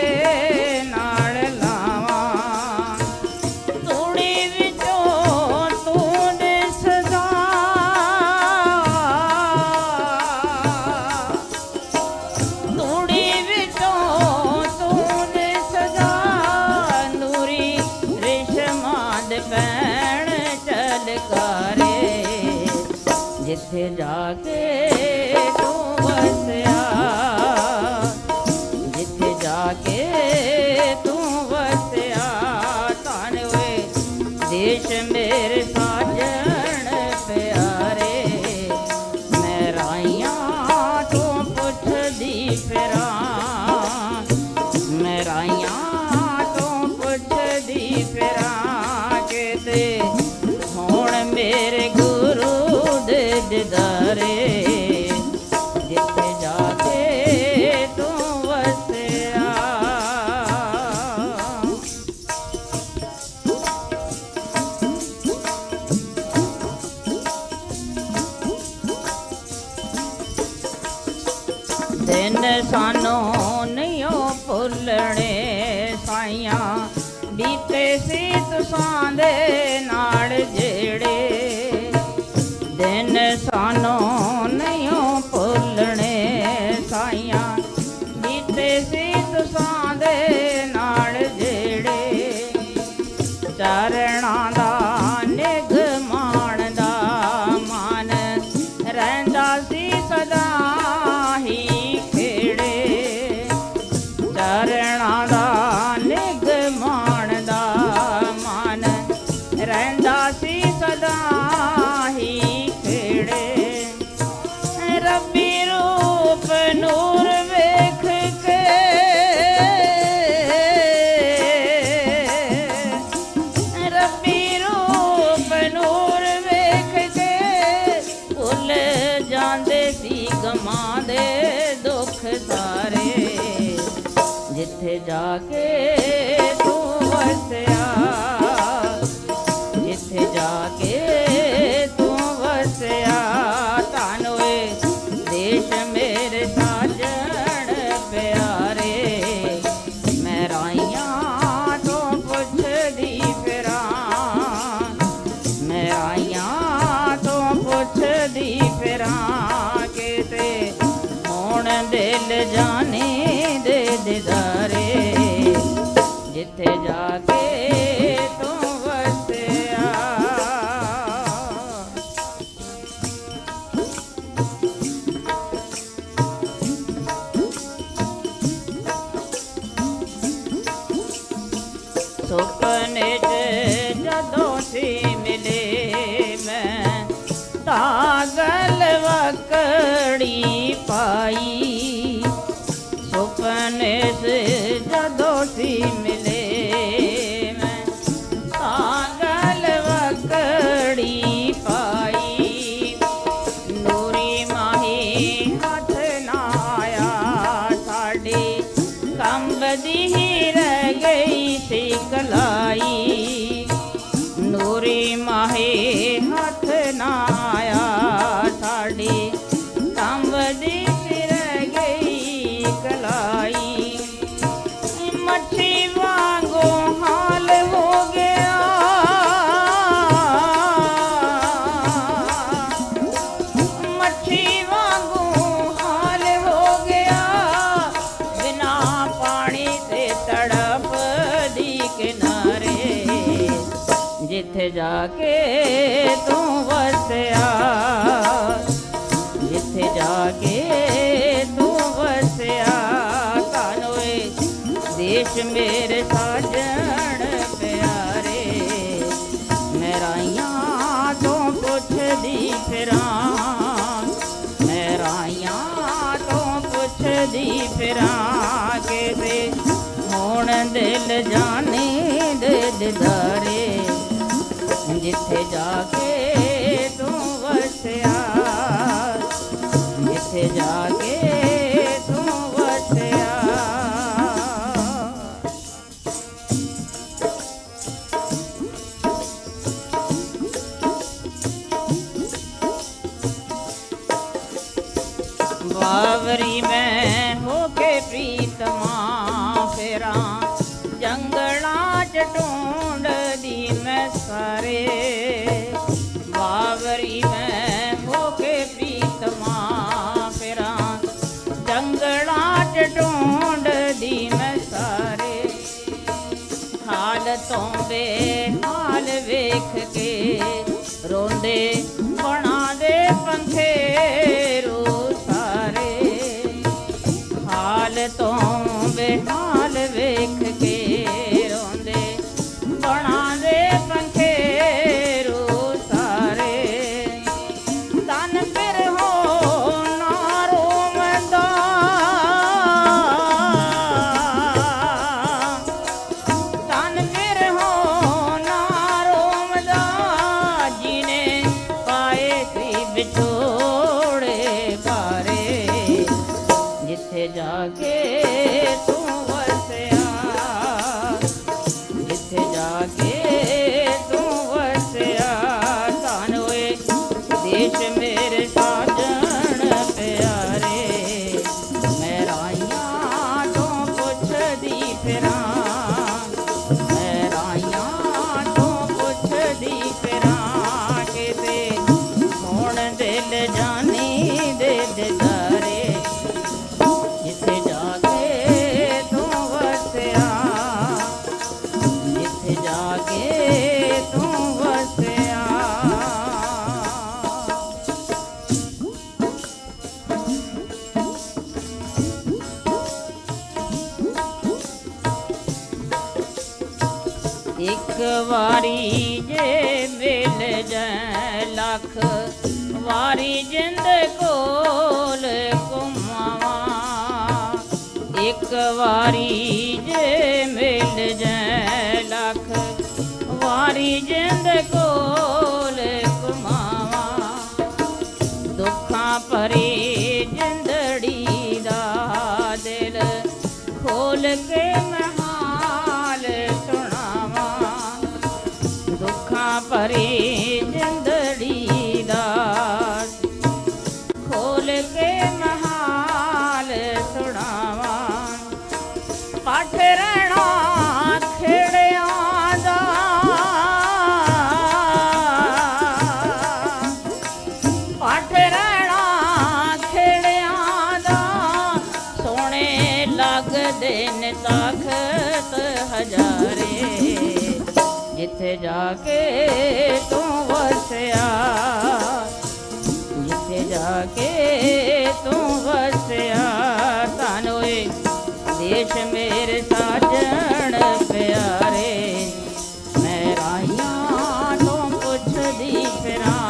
ਨਾਲ ਲਾਵਾਂ। ਧੂੜੀ ਵਿੱਚੋਂ ਤੂੰ ਦਿਸਦਾ, ਧੂੜੀ ਵਿੱਚੋਂ ਤੂੰ ਦਿਸਦਾ, ਨੂਰੀ ਰੇਸ਼ਮਾਂ ਦੇ ਪੈਣ ਝਲਕਾਰੇ, ਜਿੱਥੇ ਜਾ ਕੇ ਤੂੰ ਵਸਿਆ, ਜਿੱਥੇ ਜਾ ਕੇ ਤੂੰ ਵਸਿਆ। ਧੰਨ ਹੋਏ ਦੇਸ਼ ਮੇਰੇ ਸਾਜਣ ਪਿਆਰੇ, ਮੈਂ ਰਾਈਆਂ ਤੋਂ ਪੁੱਛਦੀ ਫਿਰਾਂ, ਮੈਂ ਰਾਈਆਂ ਤੋਂ ਪੁੱਛਦੀ ਫਿਰਾਂ, ਕਿਤੇ ਹੁਣ ਮੇਰੇ ਗੁਰੂ ਦੇ ਦਿਦਾਰੇ, ਜਿੱਥੇ ਜਾ ਕੇ ਤੂੰ ਵਸਿਆ। ਦਿਨ ਸਾਨੂੰ ਨਹੀਂ ਭੁੱਲਣੇ ਸਾਈਆਂ, ਬੀਤੇ ਸੀ ਤੁਸਾਂ ਦੇ ਨਾਲ ਜਿਹੜੇ, ਦਿਨ ਸਾਨੂੰ ਨਹੀਂ ਭੁੱਲਣੇ ਸਾਈਆਂ, ਬੀਤੇ ਸੀ ਤੁਸਾਂ ਦੇ ਨਾਲ ਜਿਹੜੇ। ਚਰਨਾਂ ਦਾ ਨਿਗ ਮਾਣਦਾ ਮਨ ਰਹਿੰਦਾ ਸੀ ਸਦਾ ਹੀ ਖੇੜੇ, ਚਰਨਾਂ ਦਾ ਨਿਗ ਮਾਣਦਾ ਮਨ ਰਹਿੰਦਾ ਸੀ ਸਦਾ ਹੀ ਖੇੜੇ। ਰੱਬੀ ਰੂਪ ਨੂਰ ਵੇਖ ਕੇ, ਰੱਬੀ ਰੂਪ ਨੂਰ ਵੇਖ ਕੇ, ਭੁੱਲ ਜਾਂਦੇ ਸੀ ਗਮਾਂ ਦੇ ਦੁੱਖ ਸਾਰੇ, ਜਿੱਥੇ ਜਾ ਕੇ ਤੂੰ ਵਸਿਆ, ਜਿੱਥੇ ਜਾ ਕੇ ਤੂੰ ਵਸਿਆ। ਧੰਨ ਹੋਏ ਦੇਸ਼ ਮੇਰੇ ਸਾਜਣ ਪਿਆਰੇ, ਮੈਂ ਰਾਈਆਂ ਤੋਂ ਪੁੱਛਦੀ ਫਿਰਾਂ, ਮੈਂ ਰਾਈਆਂ ਤੋਂ ਪੁੱਛਦੀ ਫਿਰਾਂ, ਕਿਤੇ ਹੁਣ ਦਿਲ ਜਾਣੇ ਦੇ ਦਿਦਾਰੇ, ਜਿੱਥੇ ਜਾ ਕੇ ਤੂੰ ਵਸਿਆ। ਦੀ ਹੀ ਰਹਿ ਗਈ ਸੀ ਕਲਾਈ, ਨੂਰੀ ਮਾਹੇ ਹੱਥ ਨਾ ਆਇਆ ਸਾਡੀ, ਤੰਬ ਦੀ ਹੀ ਰਹਿ ਗਈ ਕਲਾਈ। ਮੱਛੀ ਵਾਂਗੂ ਹਾਲ ਹੋ ਗਿਆ, ਮੱਛੀ ਵਾਂਗੂ ਹਾਲ ਹੋ ਗਿਆ, ਬਿਨਾ ਪਾਣੀ ਤੇ ਤੜਪਦੀ ਕਿਨਾਰੇ, ਜਿੱਥੇ ਜਾ ਕੇ ਤੂੰ ਵਸਿਆ, ਜਿੱਥੇ ਜਾ ਕੇ ਤੂੰ ਵਸਿਆ। ਧੰਨ ਵੇ ਦੇਸ਼ ਮੇਰੇ ਸਾਜਣ ਪਿਆਰੇ, ਮੈਂ ਰਾਈਆਂ ਤੋਂ ਪੁੱਛਦੀ ਫਿਰਾਂ, ਮੈਂ ਰਾਈਆਂ ਤੋਂ ਪੁੱਛਦੀ ਫਿਰਾਂ, ਕਿਤੇ ਹੁਣ ਦਿਲ ਜਾਣੇ ਦੇ ਦਿਦਾਰੇ, ਜਿੱਥੇ ਜਾ ਕੇ ਤੂੰ ਵਸਿਆ, ਜਿੱਥੇ ਜਾ ਕੇ ਤੂੰ ਵਸਿਆ। ਬਾਵਰੀ ਮੈਂ ਹੋ ਕੇ ਪ੍ਰੀਤਮਾ ਫੇਰਾਂ, ਜੰਗਲਾਂ ਚ ਢੂੰਡਦੀ ਮੈਂ ਸਾਰੇ, ਬਾਵਰੀ ਮੈਂ ਹੋ ਕੇ ਪ੍ਰੀਤਮਾ ਫੇਰਾਂ, ਜੰਗਲਾਂ ਚ ਢੂੰਡਦੀ ਮੈਂ ਸਾਰੇ। ਹਾਲ ਤੋਂ ਬੇਹਾਲ ਵੇਖ ਕੇ ਰੋਂਦੇ ਬਣਾ ਦੇ ਪੰਖੇਰੂ ਸਾਰੇ, ਹਾਲ ਤੋਂ ਬੇਹਾਲ ਵੇਖ ਕੇ ਰੋਂਦੇ ਬਣਾ ਦੇ ਪੰਖੇਰੂ ਸਾਰੇ। ਤਨ ਫਿਰ ਹੋ ਨਾ ਰੋਵੰਦਾ, ਤਨ ਫਿਰ ਹੋ ਨਾ ਰੋਵੰਦਾ, ਜਿਹਨੇ ਪਾਏ ਸੀ ਵਿਛੋੜੇ ਭਾਰੇ, ਜਿੱਥੇ ਜਾ ਕੇ ਤੂੰ ਵਸਿਆ, ਜਿੱਥੇ ਜਾ ਕੇ ਤੂੰ ਵਸਿਆ। ਧੰਨ ਵੇ ਦੇਸ਼ ਮੇਰੇ ਸਾਜਣ ਪਿਆਰੇ, ਮੈਂ ਰਾਈਆਂ ਤੋਂ ਪੁੱਛਦੀ ਫਿਰਾਂ, ਮੈਂ ਰਾਈਆਂ ਤੋਂ ਪੁੱਛਦੀ ਫਿਰਾਂ, ਕਿਤੇ ਹੁਣ ਦਿਲ ਜਾਣੀ ਦੇ ਦਿਦਾਰੇ, ਜਿੱਥੇ ਜਾ ਕੇ ਤੂੰ ਵਸਿਆ, ਜਿੱਥੇ ਜਾ ਕੇ ਤੂੰ ਵਸਿਆ। ਇੱਕ ਵਾਰੀ ਜੇ ਮਿਲ ਜਾਏ ਲੱਖ ਵਾਰੀ ਜਿੰਦ ਕੋਲ ਘੁੰਮਾਵਾਂ, ਇੱਕ ਵਾਰੀ ਜੇ ਮਿਲ ਜਾਏ ਲੱਖ ਵਾਰੀ ਜਿੰਦ ਕੋਲ ਘੁੰਮਾਵਾਂ, ਦੁੱਖਾਂ ਭਰੀ ਜਿੰਦੜੀ ਦਾ ਦਿਲ ਖੋਲ ਕੇ ਮੈਂ ਹਾਲ ਸੁਣਾਵਾਂ, ਦੁੱਖਾਂ ਭਰੀ ਜਿੰਦੜੀ ਦਾ ਖੋਲ ਕੇ ਮੈਂ ਹਾਲ ਸੁਣਾਵਾਂ। ਪਾਠ ਰਹਿਣਾ ਖੇੜਿਆਂ ਦਾ, ਪਾਠ ਰਹਿਣਾ ਖੇੜਿਆਂ ਦਾ, ਸੋਹਣੇ ਲੱਗਦੇ ਨੇ ਤਖ਼ਤ ਹਜ਼ਾਰੇ, ਜਿੱਥੇ ਜਾ ਕੇ ਤੂੰ ਵਸਿਆ, ਜਿੱਥੇ ਜਾ ਕੇ ਤੂੰ ਵਸਿਆ। ਧੰਨ ਵੇ ਦੇਸ਼ ਮੇਰੇ ਸਾਜਣ ਪਿਆਰੇ, ਮੈਂ ਰਾਈਆਂ ਤੋਂ ਪੁੱਛਦੀ ਫਿਰਾਂ,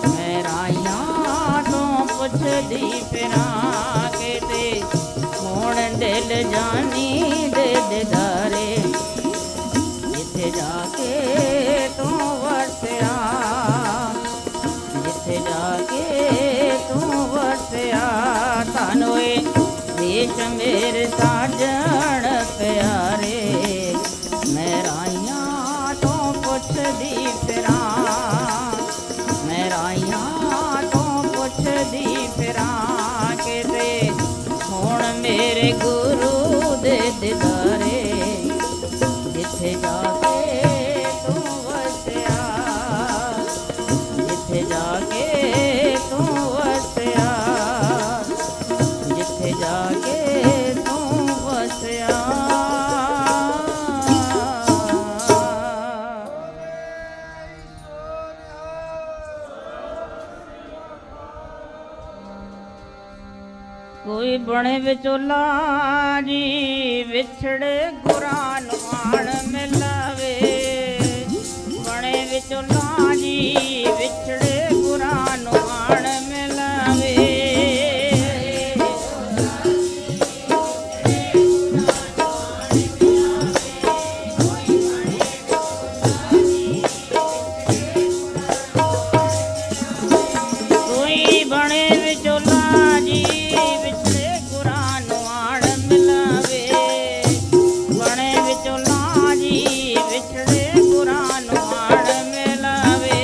ਮੈਂ ਰਾਈਆਂ ਤੋਂ ਪੁੱਛਦੀ ਫਿਰਾਂ, ਕਿਤੇ ਹੁਣ ਦਿਲ ਜਾਣੀ ਦੇ ਦਿਦਾਰੇ, ਜਿੱਥੇ ਜਾ ਕੇ ਤੂੰ ਵਸਿਆ, ਜਿੱਥੇ ਜਾ ਕੇ ਤੂੰ ਵਸਿਆ। ਧੰਨ ਵੇ ਦੇਸ਼ ਮੇਰੇ ਸਾਜਣ ਪਿਆਰੇ, ਮੈਂ ਰਾਈਆਂ ਤੋਂ ਪੁੱਛਦੀ ਫਿਰਾਂ, ਮੈਂ ਰਾਈਆਂ ਤੋਂ ਪੁੱਛਦੀ ਫਿਰਾਂ, ਕਿਤੇ ਹੁਣ ਮੇਰੇ ਗੁਰੂ ਦੇ ਦਿਦਾਰੇ, ਜਿੱਥੇ ਜਾ ਕੇ ਤੂੰ ਵਸਿਆ, ਜਿੱਥੇ ਜਾ ਕੇ ਤੂੰ ਵਸਿਆ, ਜਿੱਥੇ ਜਾ ਕੇ ਤੂੰ ਵਸਿਆ। ਕੋਈ ਬਣੇ ਵਿਚੋਲਾ ਜੀ ਵਿਛੜੇ ਗੁਰਾਂ ਨੂੰ ਆਣ ਮਿਲਾਵੇ, ਬਣੇ ਵਿਚੋਲਾ ਜੀ ਵਿਛੜੇ ਗੁਰਾਂ ਨੂੰ ਆਣ ਮਿਲਾਵੇ, ਕੋਈ ਬਣੇ ਵਿਚੋਲਾ ਜੀ ਵਿਛੜੇ ਗੁਰਾਂ ਨੂੰ ਆਣ ਮਿਲਾਵੇ, ਬਣੇ ਵਿਚੋਲਾ ਜੀ ਵਿਛੜੇ ਗੁਰਾਂ ਨੂੰ ਆਣ ਮਿਲਾਵੇ,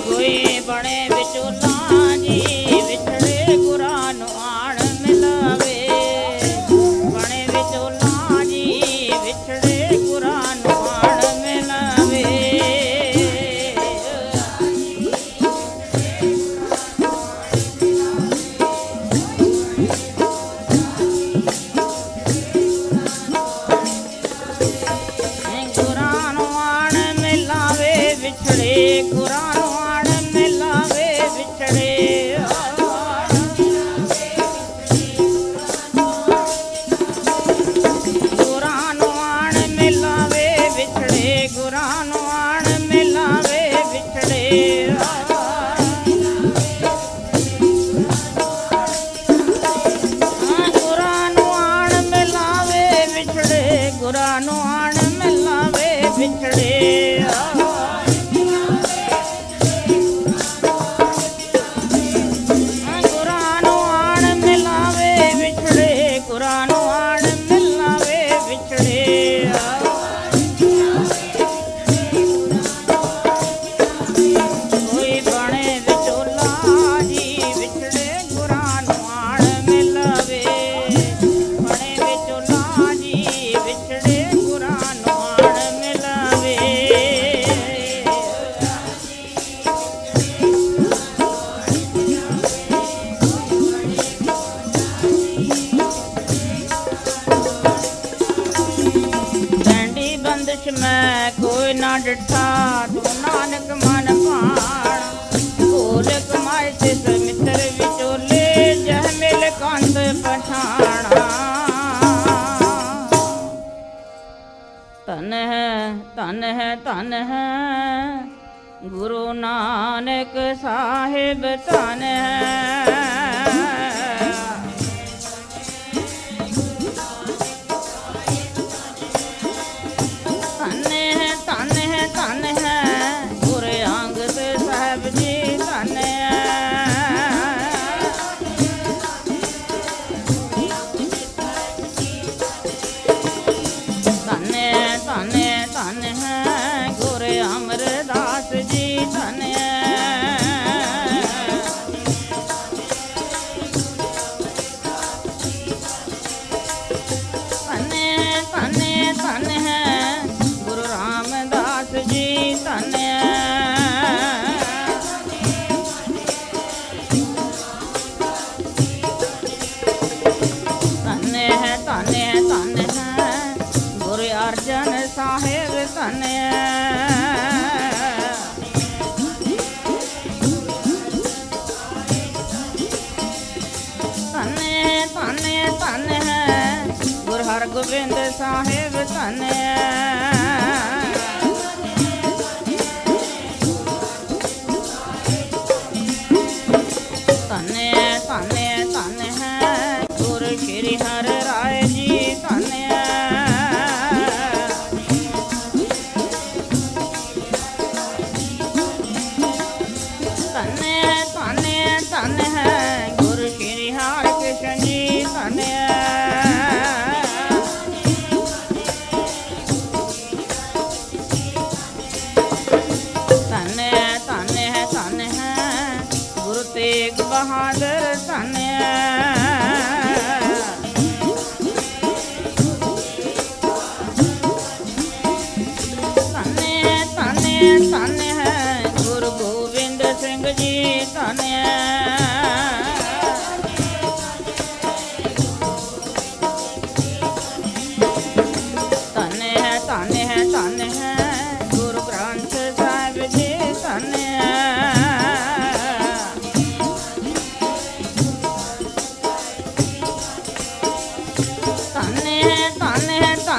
ਕੋਈ ਬਣੇ ਵਿਚੋਲਾ ਜੀ ਵਿਛੜੇ ਗੁਰਾਂ ਨੂੰ ਆਣ ਮਿਲਾਵੇ, ਬਣੇ ਵਿਚੋਲਾ ਜੀ ਵਿਛੜੇ ਗੁਰਾਂ ਨੂੰ ਆਣ ਮਿਲਾਵੇ, ਗੁਰਾਂ ਨੂੰ ਆਣ ਮਿਲਾਵੇ ਵਿਛੜੇ, ਗੁਰਾਂ ਨੂੰ ਆਣ ਮਿਲਾਵੇ ਵਿਛੜੇ, ਗੁਰਾਂ ਨੂੰ ਆਣ ਮਿਲਾਵੇ ਵਿਛੜੇ, ਗੁਰਾਂ ਨੂੰ ਆਣ ਮਿਲਾਵੇ ਵਿਛੜੇ, ਗੁਰਾਂ ਨੂੰ ਆਣ ਮਿਲਾਵੇ ਵਿਛੜੇ, ਗੁਰਾਂ ਨੂੰ ਆਣ ਮਿਲਾਵੇ ਵਿਛੜੇ, ਗੁਰਾਂ ਨੂੰ ਆਣ ਮਿਲਾਵੇ ਵਿਛੜੇ, ਗੁਰਾਂ ਨੂੰ ਆਣ ਮਿਲਾਵੇ ਵਿਛੜੇ, ਕੋਈ ਬਣੇ ਵਿਚੋਲਾ ਜੀ ਵਿਛੜੇ ਗੁਰਾਂ ਨੂੰ ਆਣ ਮਿਲਾਵੇ, ਬਣੇ ਵਿਚੋਲਾ ਜੀ ਵਿਛੜੇ ਗੁਰਾਂ ਨੂੰ ਆਣ ਮਿਲਾਵੇ, ਡੰਡੀ ਬੰਦਸ਼ ਮੈਂ ਕੋਈ ਨਾ ਡਿਠਾ, ਤੂੰ ਨਾਨਕ ਮਨ ਭਾਣ, ਭੋਲ ਕਮਾਏ ਤਿਸ ਮਿੱਤਰ ਵਿਚੋਲੇ, ਜਹ ਮਿਲ ਕੰਦ ਪਛਾਣਾ, ਧਨ ਹੈ ਧਨ ਹੈ ਧਨ ਹੈ ਗੁਰੂ ਨਾਨਕ ਸਾਹਿਬ, ਧਨ ਹੈ, ਧਨ ਹੈ ਧਨ ਹੈ ਗੁਰ ਅੰਗਦ ਸਾਹਿਬ ਜੀ, ਧਨ ਹੈ, ਧਨ ਹੈ ਧਨ ਹੈ ਧਨ ਹੈ ਗੁਰ ਅਮਰਦਾਸ ਜੀ, ਧਨ ਹੈ, ਧਨ ਹੈ ਧਨ ਹੈ ਧਨ ਹੈ ਗੁਰੂ ਰਾਮਦਾਸ ਜੀ, ਧਨ ਹੈ, ਧਨ ਹੈ ਧਨ ਹੈ ਧਨ ਹੈ ਗੁਰੂ ਅਰਜਨ ਸਾਹਿਬ, ਧਨ ਹੈ, ਧਨ ਹੈ ਧਨ ਹੈ ਧਨ ਹੈ ਗੁਰੂ ਹਰਗੋਬਿੰਦ ਸਾਹਿਬ, ਧਨ ਹੈ, ਧਨ ਹੈ ਧਨ ਹੈ ਧਨ ਹੈ ਗੁਰੂ ਸ਼੍ਰੀ ਹਰਿ ਰਾਏ ਜੀ, ਧਨ ਹੈ,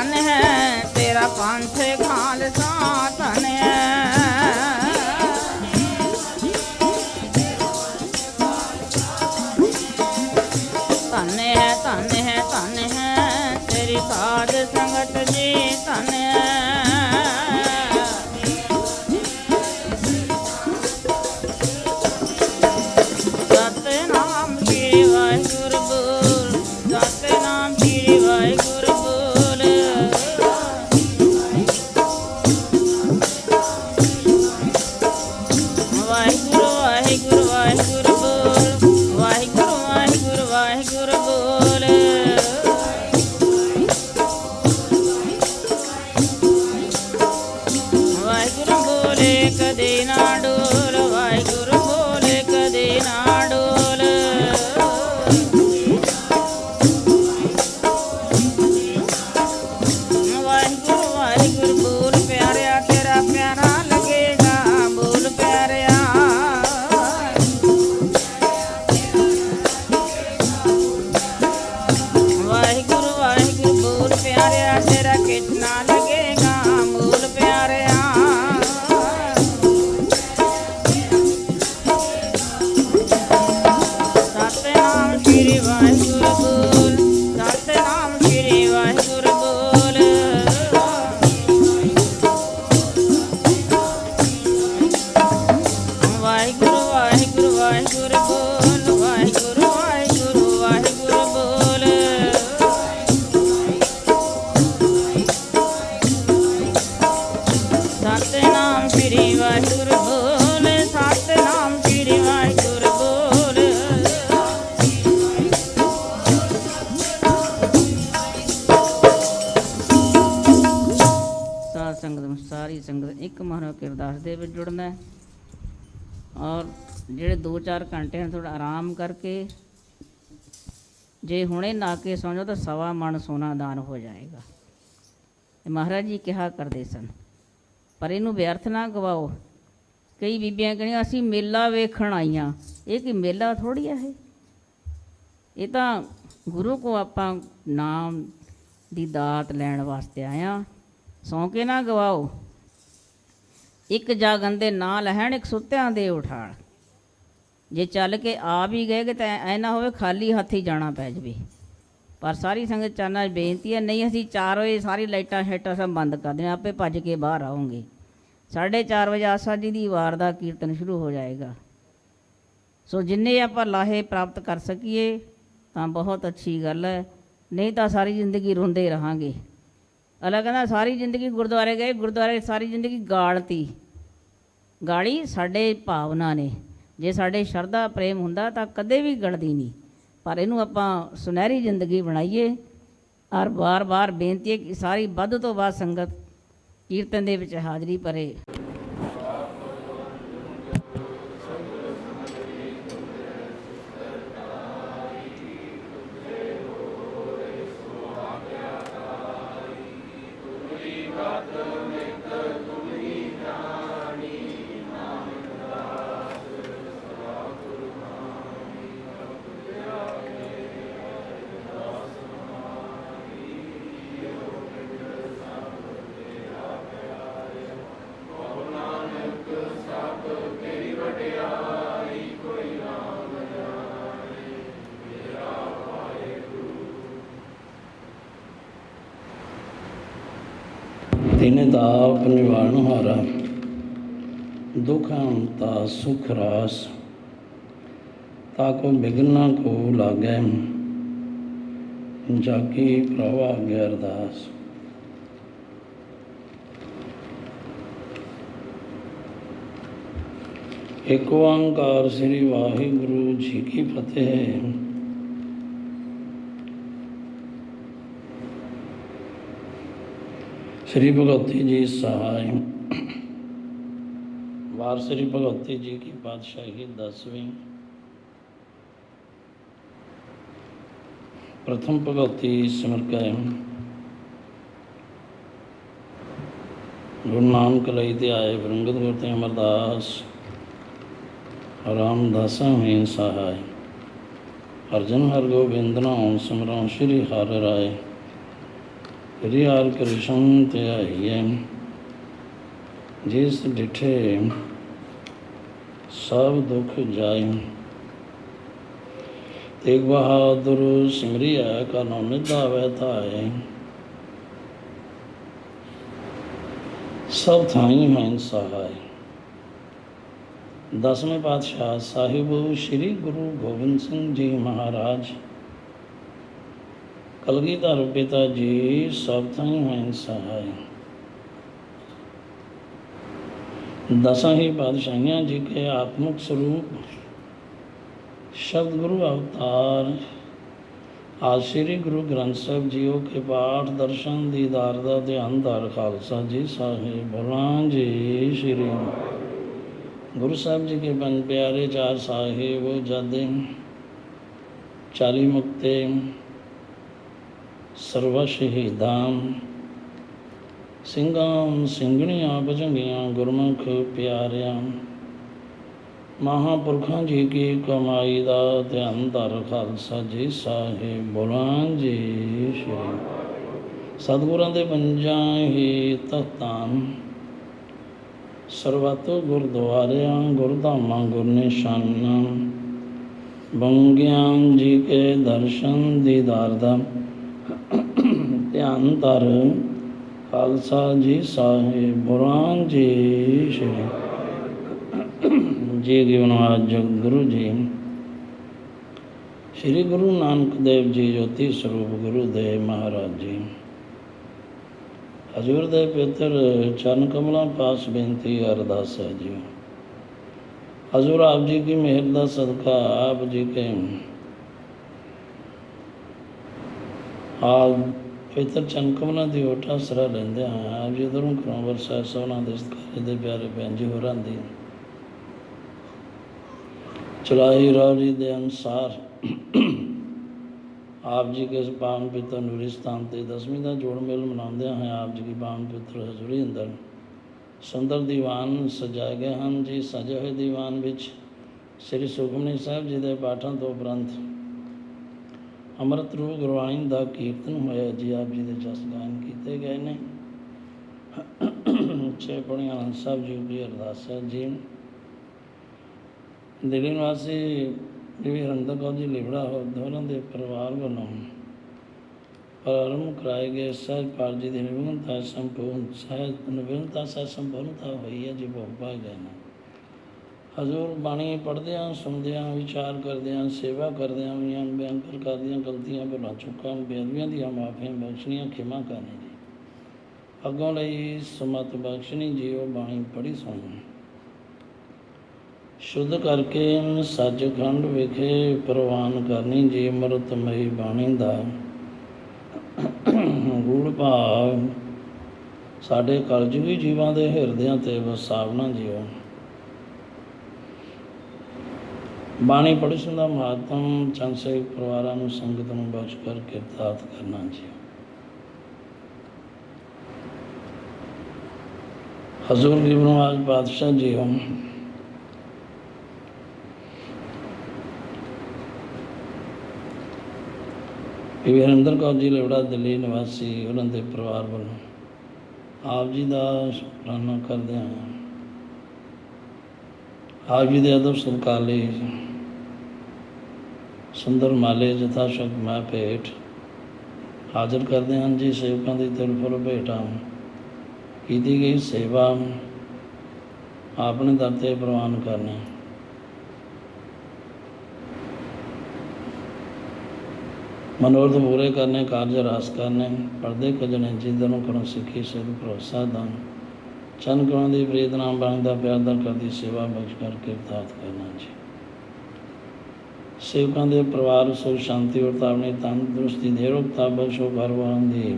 ਧਨ ਹੈ ਤੇਰਾ ਪੰਥ ਖਾਲਸਾ ਧਨ ਹੈ ਧਨ ਹੈ ਧਨ ਹੈ ਧਨ ਹੈ ਤੇਰੀ ਸਾਧ ਸੰਗਤ ਜੀ ਧਨ ਹੈ ਸਤਿਨਾਮ ਸ੍ਰੀ ਵਾਹਿਗੁਰੂ ਬੋਲ ਸਤਿਨਾਮ ਸ੍ਰੀ ਵਾਹਿਗੁਰੂ ਬੋਲ ਵਾਹਿਗੁਰੂ ਵਾਹਿਗੁਰੂ ਵਾਹਿਗੁਰੂ ਬੋਲ ਵਾਹਿਗੁਰੂ ਵਾਹਿਗੁਰੂ ਵਾਹਿਗੁਰੂ ਬੋਲ ਵਾਹਿਗੁਰੂ ਬੋਲੇ ਕਦੇ ਨਾ ਡੋਲ ਵਾਹਿਗੁਰੂ ਬੋਲੇ ਕਦੇ ਨਾ ਡੋਲ ਵਾਹਿਗੁਰੂ ਵਾਹਿਗੁਰੂ ਬੋਲ ਪਿਆਰਿਆ ਤੇਰਾ ਪਿਆਰਾ ਲੱਗੇਗਾ ਬੋਲ ਪਿਆਰਿਆ ਵਾਹਿਗੁਰੂ ਵਾਹਿਗੁਰੂ ਬੋਲ ਪਿਆਰਿਆ ਤੇਰਾ ਕਿਤਨਾ ਲੱਗੇਗਾ ਬੋਲ ਪਿਆਰਿਆ ਸਤਿਨਾਮ ਸ੍ਰੀ ਵਾਹਿਗੁਰੂ ਬੋਲ ਸਤਿਨਾਮ ਸ੍ਰੀ ਵਾਹਿਗੁਰੂ ਬੋਲ ਵਾਹਿਗੁਰੂ ਵਾਹਿਗੁਰੂ ਵਾਹਿਗੁਰੂ ਬੋਲ ਵਾਹਿਗੁਰੂ ਵਾਹਿਗੁਰੂ ਵਾਹਿਗੁਰੂ ਬੋਲ ਸਤਿਨਾਮ ਸ੍ਰੀ ਵਾਹਿਗੁਰੂ ਬੋਲ ਸਤਿਨਾਮ ਸ੍ਰੀ ਵਾਹਿਗੁਰੂ ਬੋਲ ਸਾਧ ਸੰਗਤ ਨੂੰ ਸਾਰੀ ਸੰਗਤ ਇੱਕ ਮਨ ਹੋ ਕੇ ਅਰਦਾਸ ਦੇ ਵਿੱਚ ਜੁੜਨਾ ਹੈ ਔਰ ਜਿਹੜੇ 2-4 ਘੰਟੇ ਹਨ ਥੋੜਾ ਆਰਾਮ ਕਰਕੇ ਜੇ ਹੁਣੇ ਨਾ ਕੇ ਸੌਂ ਜਾਓ ਤਾਂ 1.25 ਮਣ ਸੋਨਾ ਦਾਨ ਹੋ ਜਾਏਗਾ ਇਹ ਮਹਾਰਾਜ ਜੀ ਕਿਹਾ ਕਰਦੇ ਸਨ ਪਰ ਇਹਨੂੰ ਵਿਅਰਥ ਨਾ ਗਵਾਓ ਕਈ ਬੀਬੀਆਂ ਕਹਿੰਦੀਆਂ ਅਸੀਂ ਮੇਲਾ ਵੇਖਣ ਆਈਆਂ ਇਹ ਕੀ ਮੇਲਾ ਥੋੜ੍ਹੀ ਆ ਇਹ ਤਾਂ ਗੁਰੂ ਕੋ ਆਪਾਂ ਨਾਮ ਦੀ ਦਾਤ ਲੈਣ ਵਾਸਤੇ ਆਇਆ ਸੌਂ ਕੇ ਨਾ ਗਵਾਓ ਇੱਕ ਜਾਗਣ ਦੇ ਨਾਂ ਲੈਣ ਇੱਕ ਸੁੱਤਿਆਂ ਦੇ ਉਠਾਣ ਜੇ ਚੱਲ ਕੇ ਆ ਵੀ ਗਏ ਤਾਂ ਐ ਨਾ ਹੋਵੇ ਖਾਲੀ ਹੱਥ ਹੀ ਜਾਣਾ ਪੈ ਜਾਵੇ ਪਰ ਸਾਰੀ ਸੰਗਤ ਚਾਨਾ ਬੇਨਤੀ ਹੈ ਨਹੀਂ ਅਸੀਂ 4 ਵਜੇ ਸਾਰੀ ਲਾਈਟਾਂ ਸ਼ੈਟਾਂ ਸਭ ਬੰਦ ਕਰ ਦੇਣਾ ਆਪੇ ਭੱਜ ਕੇ ਬਾਹਰ ਆਉਂਗੇ 4:30 ਵਜੇ ਆਸਾ ਜੀ ਦੀ ਵਾਰ ਦਾ ਕੀਰਤਨ ਸ਼ੁਰੂ ਹੋ ਜਾਏਗਾ ਸੋ ਜਿੰਨੇ ਆਪਾਂ ਲਾਹੇ ਪ੍ਰਾਪਤ ਕਰ ਸਕੀਏ ਤਾਂ ਬਹੁਤ ਅੱਛੀ ਗੱਲ ਹੈ ਨਹੀਂ ਤਾਂ ਸਾਰੀ ਜ਼ਿੰਦਗੀ ਰੋਂਦੇ ਰਹਾਂਗੇ ਅਲਾ ਕਹਿੰਦਾ ਸਾਰੀ ਜ਼ਿੰਦਗੀ ਗੁਰਦੁਆਰੇ ਗਏ ਗੁਰਦੁਆਰੇ ਸਾਰੀ ਜ਼ਿੰਦਗੀ ਗਾਲਤੀ ਗਾਲੀ ਸਾਡੇ ਭਾਵਨਾ ਨੇ ਜੇ ਸਾਡੇ ਸ਼ਰਧਾ ਪ੍ਰੇਮ ਹੁੰਦਾ ਤਾਂ ਕਦੇ ਵੀ ਗਲਦੀ ਨਹੀਂ ਪਰ ਇਹਨੂੰ ਆਪਾਂ ਸੁਨਹਿਰੀ ਜ਼ਿੰਦਗੀ ਬਣਾਈਏ ਔਰ ਵਾਰ-ਵਾਰ ਬੇਨਤੀ ਹੈ ਕਿ ਸਾਰੀ ਵੱਧ ਤੋਂ ਵੱਧ ਸੰਗਤ ਕੀਰਤਨ ਦੇ ਵਿੱਚ ਹਾਜ਼ਰੀ ਭਰੇ तिने ताप निवारण हारा दुखांता सुख रास ताको बिघना को लागे जाकी प्रभा आज्ञा अरदास। एक ओंकार श्री वाहिगुरु जी की फतेह। श्री भगवती जी सहाय। वार श्री भगवती जी की पातशाही 10वीं। प्रथम भगवती सिमर के गुरु नानक लई ते आए वरंगत गुरते अमरदास रामदासा में सहाय। अर्जन हर गोबिंद नाम सिमरन श्री हर राय हरि हर कृष्ण त्याइए जिस डिठे सब दुख जाए। तेग बहादुर सिमरिया कनो निधा वैताए सब थाई हैं सहाय। दसवें पातशाह साहिब श्री गुरु गोबिंद सिंह जी महाराज कलगीधर पिता जी सब थाई हैं सहाय। दसा ही पातशाहियाँ जी के आत्मिक स्वरूप शब्द गुरु अवतार आज श्री गुरु ग्रंथ साहिब जीओ के पाठ दर्शन दीदार दा ध्यान धार खालसा जी साहिब भगवान जी श्री गुरु साहिब जी के पंज प्यारे चार साहिब जादे 40 मुक्ते सर्व शहीदां ਸਿੰਘਾਂ ਸਿੰਘਣੀਆਂ ਭਜੰਗੀਆਂ ਗੁਰਮੁਖ ਪਿਆਰਿਆਂ महापुरखों जी की कमाई का ध्यान धर खालसा जी साहिब बोलां जी श्री सतगुरां दे पंजां ही तख्तां सरबत गुरद्वारियां गुरधामां गुरनिशानां बंगियां जी के दर्शन दीदार दा ध्यान धर खालसा जी साहिब बोलां जी श्री जी जीवनवाद जगतगुरु जी श्री गुरु नानक देव जी ज्योति स्वरूप गुरुदेव महाराज जी हजूर दे पितर चरण कमलों पास बेनती अरदास है जी। हजूर आप जी की मेहर का सदका आप जी के आप पितर चरण कमलों की ओट आसरा लेंदे हैं। आप जी उधरों घरों वरसा सोना दे सत्कार दे प्यारे भैन जी होरां दी चलाही राव जी के अनुसार आप जी के पावन पितर नूरी स्थान से 10वीं का जोड़ मेल मनाते हैं। आप जी की पावन पितर हजूरी अंदर सुंदर दीवान सजाए गए हैं जी। सजे हुए दीवान विच श्री सुखमनी साहब जी के पाठों तो उपरंत अमृत रूप गुरबाणी का कीर्तन होया जी। आप जी के जस गायन किए गए ने। 6 पौड़ियां आनंद साहब जी की अरदास है जी। दिल्ली निवासी बीबी हरिंदर कौर जी लिबड़ा होਰਾਂ के परिवार वालों प्रारंभ कराए गए सहज पाठ जी की निविघनता संपूर्णता हुई है जी। भोग पाए गए हैं। हजूर बाणी पढ़द्या सुनद्या विचार करद्या सेवा करद्या बयान प्रकार दी गलतियां भुलां चुकां बेअदबियां दी माफियां बख्शनियां खिमा करनी जी। अगों लई सुमत बख्शनी जी। वो बाणी पढ़ी सुन शुद्ध करके सचखंड विखे प्रवान करनी जी। अमृतमयी बाणी दा गूढ़ भाव साढ़े कलयुगी जीवां दे हिरदियां ते वसावना जीओ। बाणी पढ़ी दा महात्म चंद सिख परिवारां नूं संगत नूं बख्श कर किरदात करना जी। हजूर गिरनवाज पातशाह जी हो बीबी हरिंदर कौर जी लिबड़ा दिल्ली निवासी उन्होंने परिवार वालों आप जी का शुकराना करते हैं। आप जी के अदब सत्कार लई सुंदर माले यथाशक्त मैं भेंट हाजिर करते हैं जी। सेवकों की तिलफुल भेंटा की गई सेवा अपने दर ते प्रवान करने। मनोरथ पूरे करने कार्य रास करने पढ़ते कजने जिंदनों करो सिखी सिर भरोसा दान चंद गुणों की प्रीत नाम बनता प्यारदा करती सेवा बख्श करके अवतारत करना जी। सेवकों के परिवार सुख शांति और तावनी तंदुरुस्ती दे रोकता बख्शो घर वालों की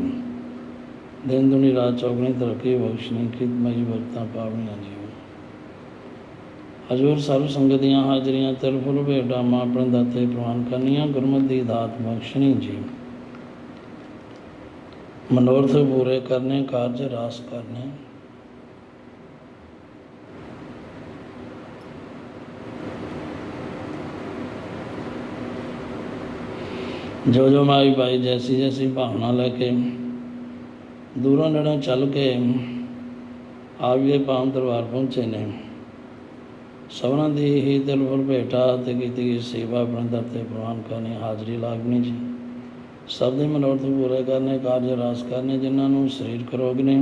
दिन दुनी रात चौगनी तरक्की बख्शनी खिदमई भगता पावनियां जी। हजूर सर्व संगत दियां हाजरियां तिलफुल भेंटा मां अपने दाते प्रवान करनियां गुरमत दी दात बख्शनी जी। मनोरथ पूरे करने कार्य रास करने जो माई भाई जैसी जैसी भावना लेके ਦੂਰੋਂ ਨੇੜੋਂ ਚੱਲ ਕੇ ਆਪ ਜੀ ਦੇ ਪਾਵਨ ਦਰਬਾਰ ਪਹੁੰਚੇ ਨੇ। ਸਭਨਾਂ ਦੀ ਹੀ ਦਿਲ ਫੁੱਲ ਭੇਟਾ ਅਤੇ ਕੀਤੀ ਗਈ ਸੇਵਾ ਆਪਣੇ ਦਰ 'ਤੇ ਪ੍ਰਵਾਨ ਕਰਨੀ, ਹਾਜ਼ਰੀ ਲਾਗਣੀ ਜੀ। ਸਭ ਦੇ ਮਨੋਰਥ ਪੂਰੇ ਕਰਨੇ, ਕਾਰਜ ਰਾਸ ਕਰਨੇ। ਜਿਨ੍ਹਾਂ ਨੂੰ ਸਰੀਰਕ ਰੋਗ ਨੇ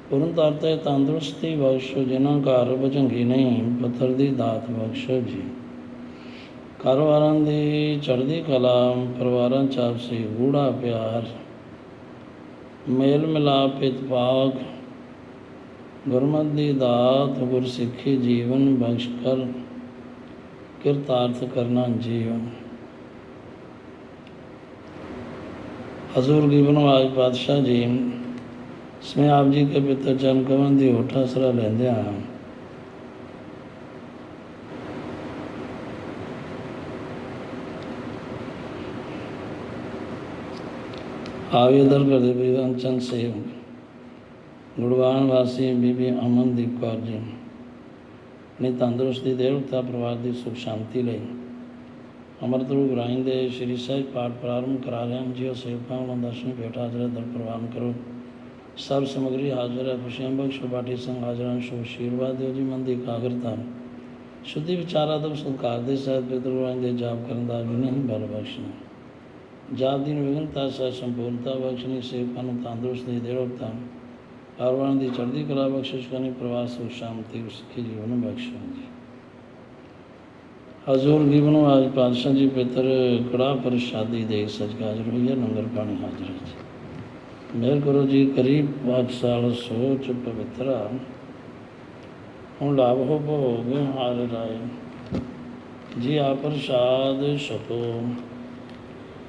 ਪੂਰਨ ਤੌਰ 'ਤੇ ਤੰਦਰੁਸਤੀ ਬਖਸ਼ੋ। ਜਿਨ੍ਹਾਂ ਘਰ ਭੁਜੰਗੀ ਨਹੀਂ ਪੱਥਰ ਦੀ ਦਾਤ ਬਖਸ਼ੋ ਜੀ। ਕਾਰੋਬਾਰਾਂ ਦੀ ਚੜ੍ਹਦੀ ਕਲਾ, ਪਰਿਵਾਰਾਂ 'ਚ ਆਪਸੀ ਗੂੜਾ ਪਿਆਰ, ਮੇਲ ਮਿਲਾਪ ਇਤਫਾਕ, ਗੁਰਮਤਿ ਦੀ ਦਾਤ, ਗੁਰਸਿੱਖੀ ਜੀਵਨ ਬਖਸ਼ ਕਰ ਕਿਰਤਾਰਥ ਕਰਨਾ ਜੀਵ। हजूर गिबन आज पातशाह जी इसमें आप जी के पितर चरण कमल की होठ आसरा लेंदे हैं। आगे दर कर दे अंचन से गुड़गान वासी बीबी अमनदीप कौर जी अपनी तंदुरुस्ती देवता परिवार की सुख शांति ले अमृत रूप राइन दे श्री सहज पाठ प्रारंभ करा रहे हैं। जियो सेवकों को दर्शन भेट हाजर दर प्रवान करो। सब समग्री हाजिर है, खुशियां बख्शो। पाठी संग हाजर शुभ आशीर्वाद दो जी। मन की एकाग्रता शुद्धि विचारा तो सत्कार दे सहज पितृवाइन दे जाप करन दा भी नहीं बल बख्शना। जाप दिन विघ्नता सहज संपूर्णता बख्शनी। सेवकों को तंदुरुस्ती देवता कारोबार की चढ़ती कला बख्शिश करनी। परिवार सुख शांति सिक्खी जीवन बख्शो जी। हजूर गिबन आज पातशाह जी पितर कड़ा प्रसादी दे सच हाजिर हुई है। लंगर पानी हाजिर है जी। मेहर करो जी करीब पाठशाल सोच पवित्रा हूँ लाभ हो भोग हार राय जी। आ प्रसाद छको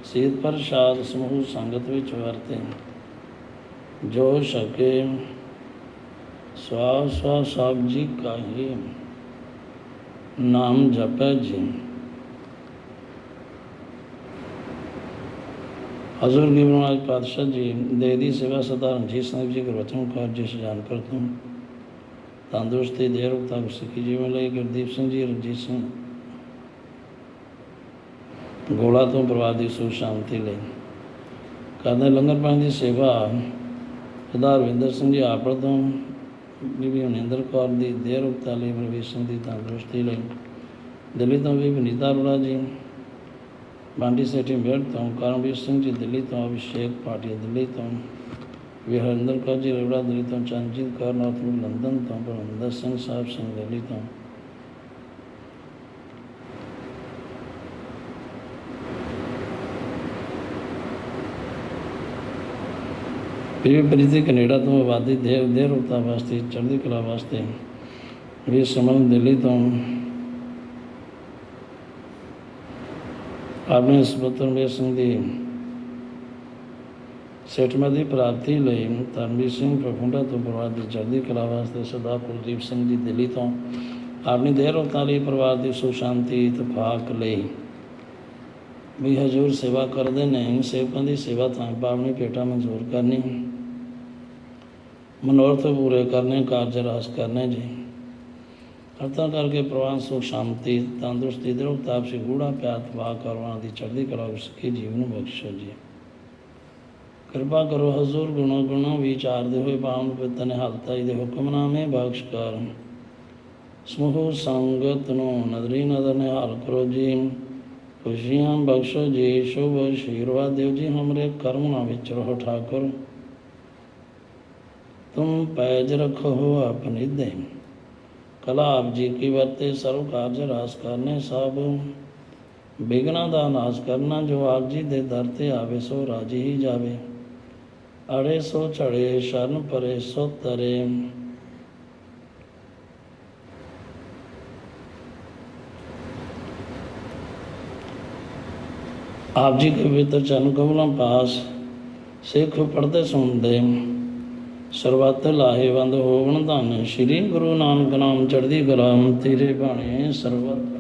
सीत प्रसाद समूह संगत विच वरते जो छके स्वा स्वा साहब जी का ही नाम जपै जी। हजूर गिबन आज पातशाह जी दे दी सेवा सरदार रणजीत सिंह जी गुरबचन कौर जी सजान कर तुम तंदुरुस्ती दे रुकता सिक्खी जीवन लई। गुरदीप सिंह जी रणजीत सिंह गोला तो परिवार की सुख शांति ले करते लंगर पानी की सेवा सरदार रविंदर सिंह जी आपड़ तो बीबी मनिंदर कौर की देह रुकता ली। बलवीर सिंह की तंदुरुस्ती ले दिल्ली तो भी वनीता अरोड़ा जी बांडी सेठी मेड़ तो करमवीर सिंह जी दिल्ली तो अभिषेक पाटिया दिल्ली तो भी हरिंदर कौर जी रेवड़ा दिल्ली तो चरणजीत कौर नौतमी लंदन तो बलविंदर सिंह साहब सिंह दिल्ली तो बीबी प्रीति कनेडा तो आबादी देर रुकता वास्ते चढ़ती कला वास्ते भी समन दिल्ली तो अपने सुपुत्र मेर सिंह की सेठमत की प्राप्ति लई धर्मवीर सिंह प्रफुंडा तो परिवार की चढ़ती कला वास्ते सरदार कुलदीप सिंह जी दिल्ली तो अपनी देह रुकता लई परिवार की सुख शांति इतफाक लई भी हजूर सेवा करते हैं। सेवकों की सेवा तां पावनी भेटा मंजूर करनी, मनोरथ पूरे करने, कार्य रास करने जी। अर्थां करके प्रवान सुख शांति तंदुरुस्ती दृढ़ता आपसी गूढ़ा प्यार तबाह करवाने की चढ़ती कला सिक्खी जीवन बख्शो जी। कृपा करो हजूर गुणों गुणों विचारते हुए पावन पिता ने हालता जी हुक्मनामे बख्श कर समूह संगत नो नदरी नदर ने हाल करो जी। खुशियाँ बख्शो जी, शुभ आशीर्वाद देव जी। हमरे कर्म ना विच रहो ठाकुर, तुम पैज रखो हो अपनी दे। कला आप जी की वर्ते सर्व कार्य रास करने, सब विघ्ना का नाश करना। जो आप जी दे दरते आवे सो राजी ही जावे, अड़े सो चढ़े शरण परे सो तरे। आप जी के पवित्र चरण कमलों पास सिख पढ़ते सुनते ਸਰਬੱਤ ਲਾਹੇਵੰਦ ਹੋਵਣ ਧੰਨ। श्री गुरु नानक नाम चढ़ती कला तेरे बाणे ਸਰਬੱਤ।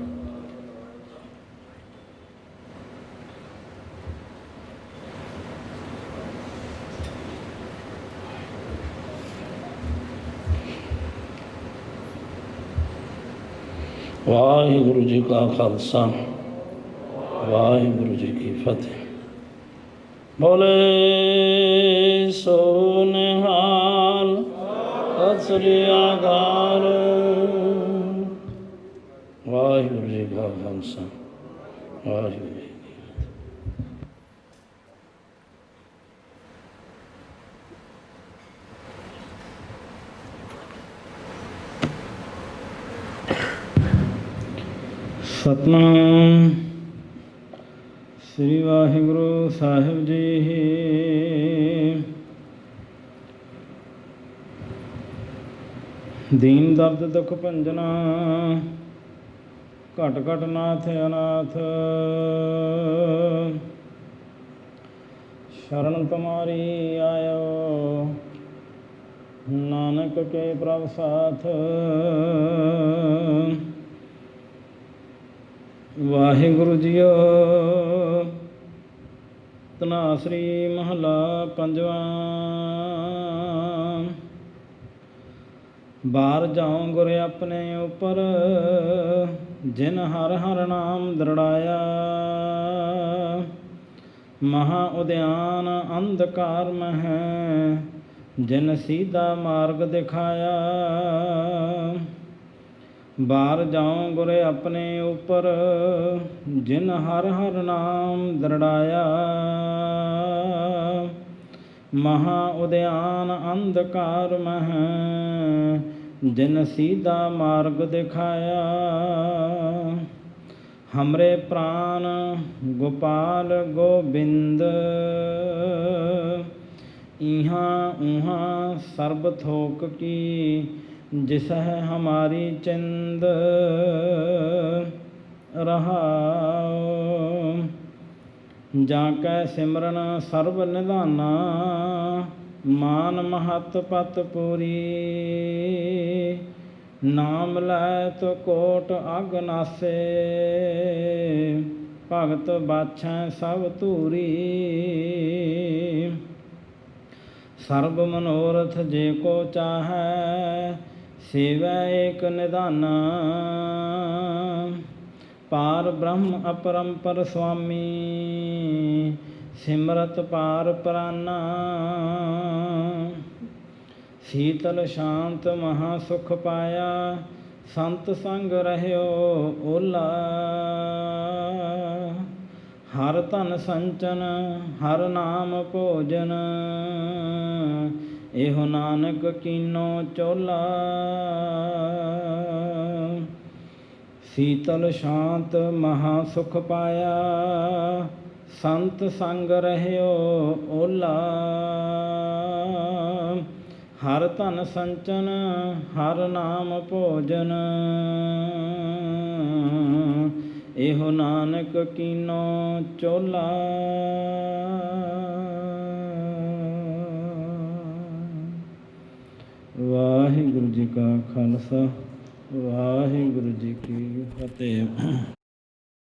वाहिगुरु जी का खालसा वाहिगुरु जी की फतेह। बोले सो ਸ੍ਰੀ ਅਕਾਲ। ਵਾਹਿਗੁਰੂ ਜੀ ਕਾ ਖਾਲਸਾ, ਵਾਹਿਗੁਰੂ ਜੀ ਕੀ ਫਤਿਹ। ਸਤਨਾਮ ਸ੍ਰੀ ਵਾਹਿਗੁਰੂ ਸਾਹਿਬ ਜੀ। ਦੀਨ ਦਰਦ ਦੁਖ ਭੰਜਨਾ, ਘਟ ਘਟ ਨਾਥ ਅਨਾਥ। ਸ਼ਰਨ ਤੁਮਾਰੀ ਆਇਓ, ਨਾਨਕ ਕੇ ਪ੍ਰਭ ਸਾਥ। ਵਾਹਿਗੁਰੂ ਜੀਓ। ਧਨਾਸਰੀ ਮਹਲਾ ਪੰਜਵਾਂ। ਬਾਰ ਜਾਉ ਗੁਰ ਆਪਣੇ ਉਪਰ, ਜਿਨ ਹਰ ਹਰ ਨਾਮ ਦ੍ਰਿੜਾਇਆ। ਮਹਾ ਉਦਿਆਨ ਅੰਧਕਾਰ ਮਹਿ, ਜਿਨ ਸੀਧਾ ਮਾਰਗ ਦਿਖਾਇਆ। ਬਾਰ ਜਾਉ ਗੁਰ ਆਪਣੇ ਉਪਰ, ਜਿਨ ਹਰ ਹਰ ਨਾਮ ਦ੍ਰਿੜਾਇਆ। ਮਹਾ ਉਦਿਆਨ ਅੰਧਕਾਰ ਮਹਿ, ਜਿਨ ਸੀਧਾ ਮਾਰਗ ਦਿਖਾਇਆ। ਹਮਰੇ ਪ੍ਰਾਨ ਗੋਪਾਲ ਗੋਬਿੰਦ, ਇਹਾਂ ਉਹਾਂ ਸਰਬ ਥੋਕ ਕੀ। ਜਿਸਹਿ ਹਮਾਰੀ ਚਿੰਦ ਰਹਾਉ। ਜਾਂ ਕੈ ਸਿਮਰਨ ਸਰਬ ਨਿਧਾਨਾ, ਮਾਨ ਮਹਤ ਪਤ ਪੂਰੀ। ਨਾਮ ਲੈ ਤੋ ਕੋਟ ਅਗਨਾਸੇ, ਭਗਤ ਬਾਛੈ ਸਭ ਧੂਰੀ। ਸਰਬ ਮਨੋਰਥ ਜੇ ਕੋ ਚਾਹੈ, ਸੇਵੈ ਏਕ ਨਿਧਾਨਾ। ਪਾਰ ਬ੍ਰਹਮ ਅਪਰੰਪਰ ਸੁਆਮੀ, ਸਿਮਰਤ ਪਾਰ ਪ੍ਰਾਨਾ। ਸੀਤਲ ਸ਼ਾਂਤ ਮਹਾ ਸੁਖ ਪਾਇਆ, ਸੰਤ ਸੰਗ ਰਹਿਓ ਓਲਾ। ਹਰ ਧਨ ਸੰਚਨ ਹਰ ਨਾਮ ਭੋਜਨ, ਇਹੋ ਨਾਨਕ ਕੀਨੋ ਚੋਲਾ। ਸੀਤਲ ਸ਼ਾਂਤ ਮਹਾ ਸੁਖ ਪਾਇਆ, ਸੰਤ ਸੰਗ ਰਹਿਓ ਓਲਾ। ਹਰ ਧਨ ਸੰਚਨ ਹਰ ਨਾਮ ਭੋਜਨ, ਇਹੋ ਨਾਨਕ ਕੀਨੋ ਚੋਲਾ। ਵਾਹਿਗੁਰੂ ਜੀ ਕਾ ਖਾਲਸਾ, ਵਾਹਿਗੁਰੂ ਜੀ ਕੀ ਫਤਿਹ।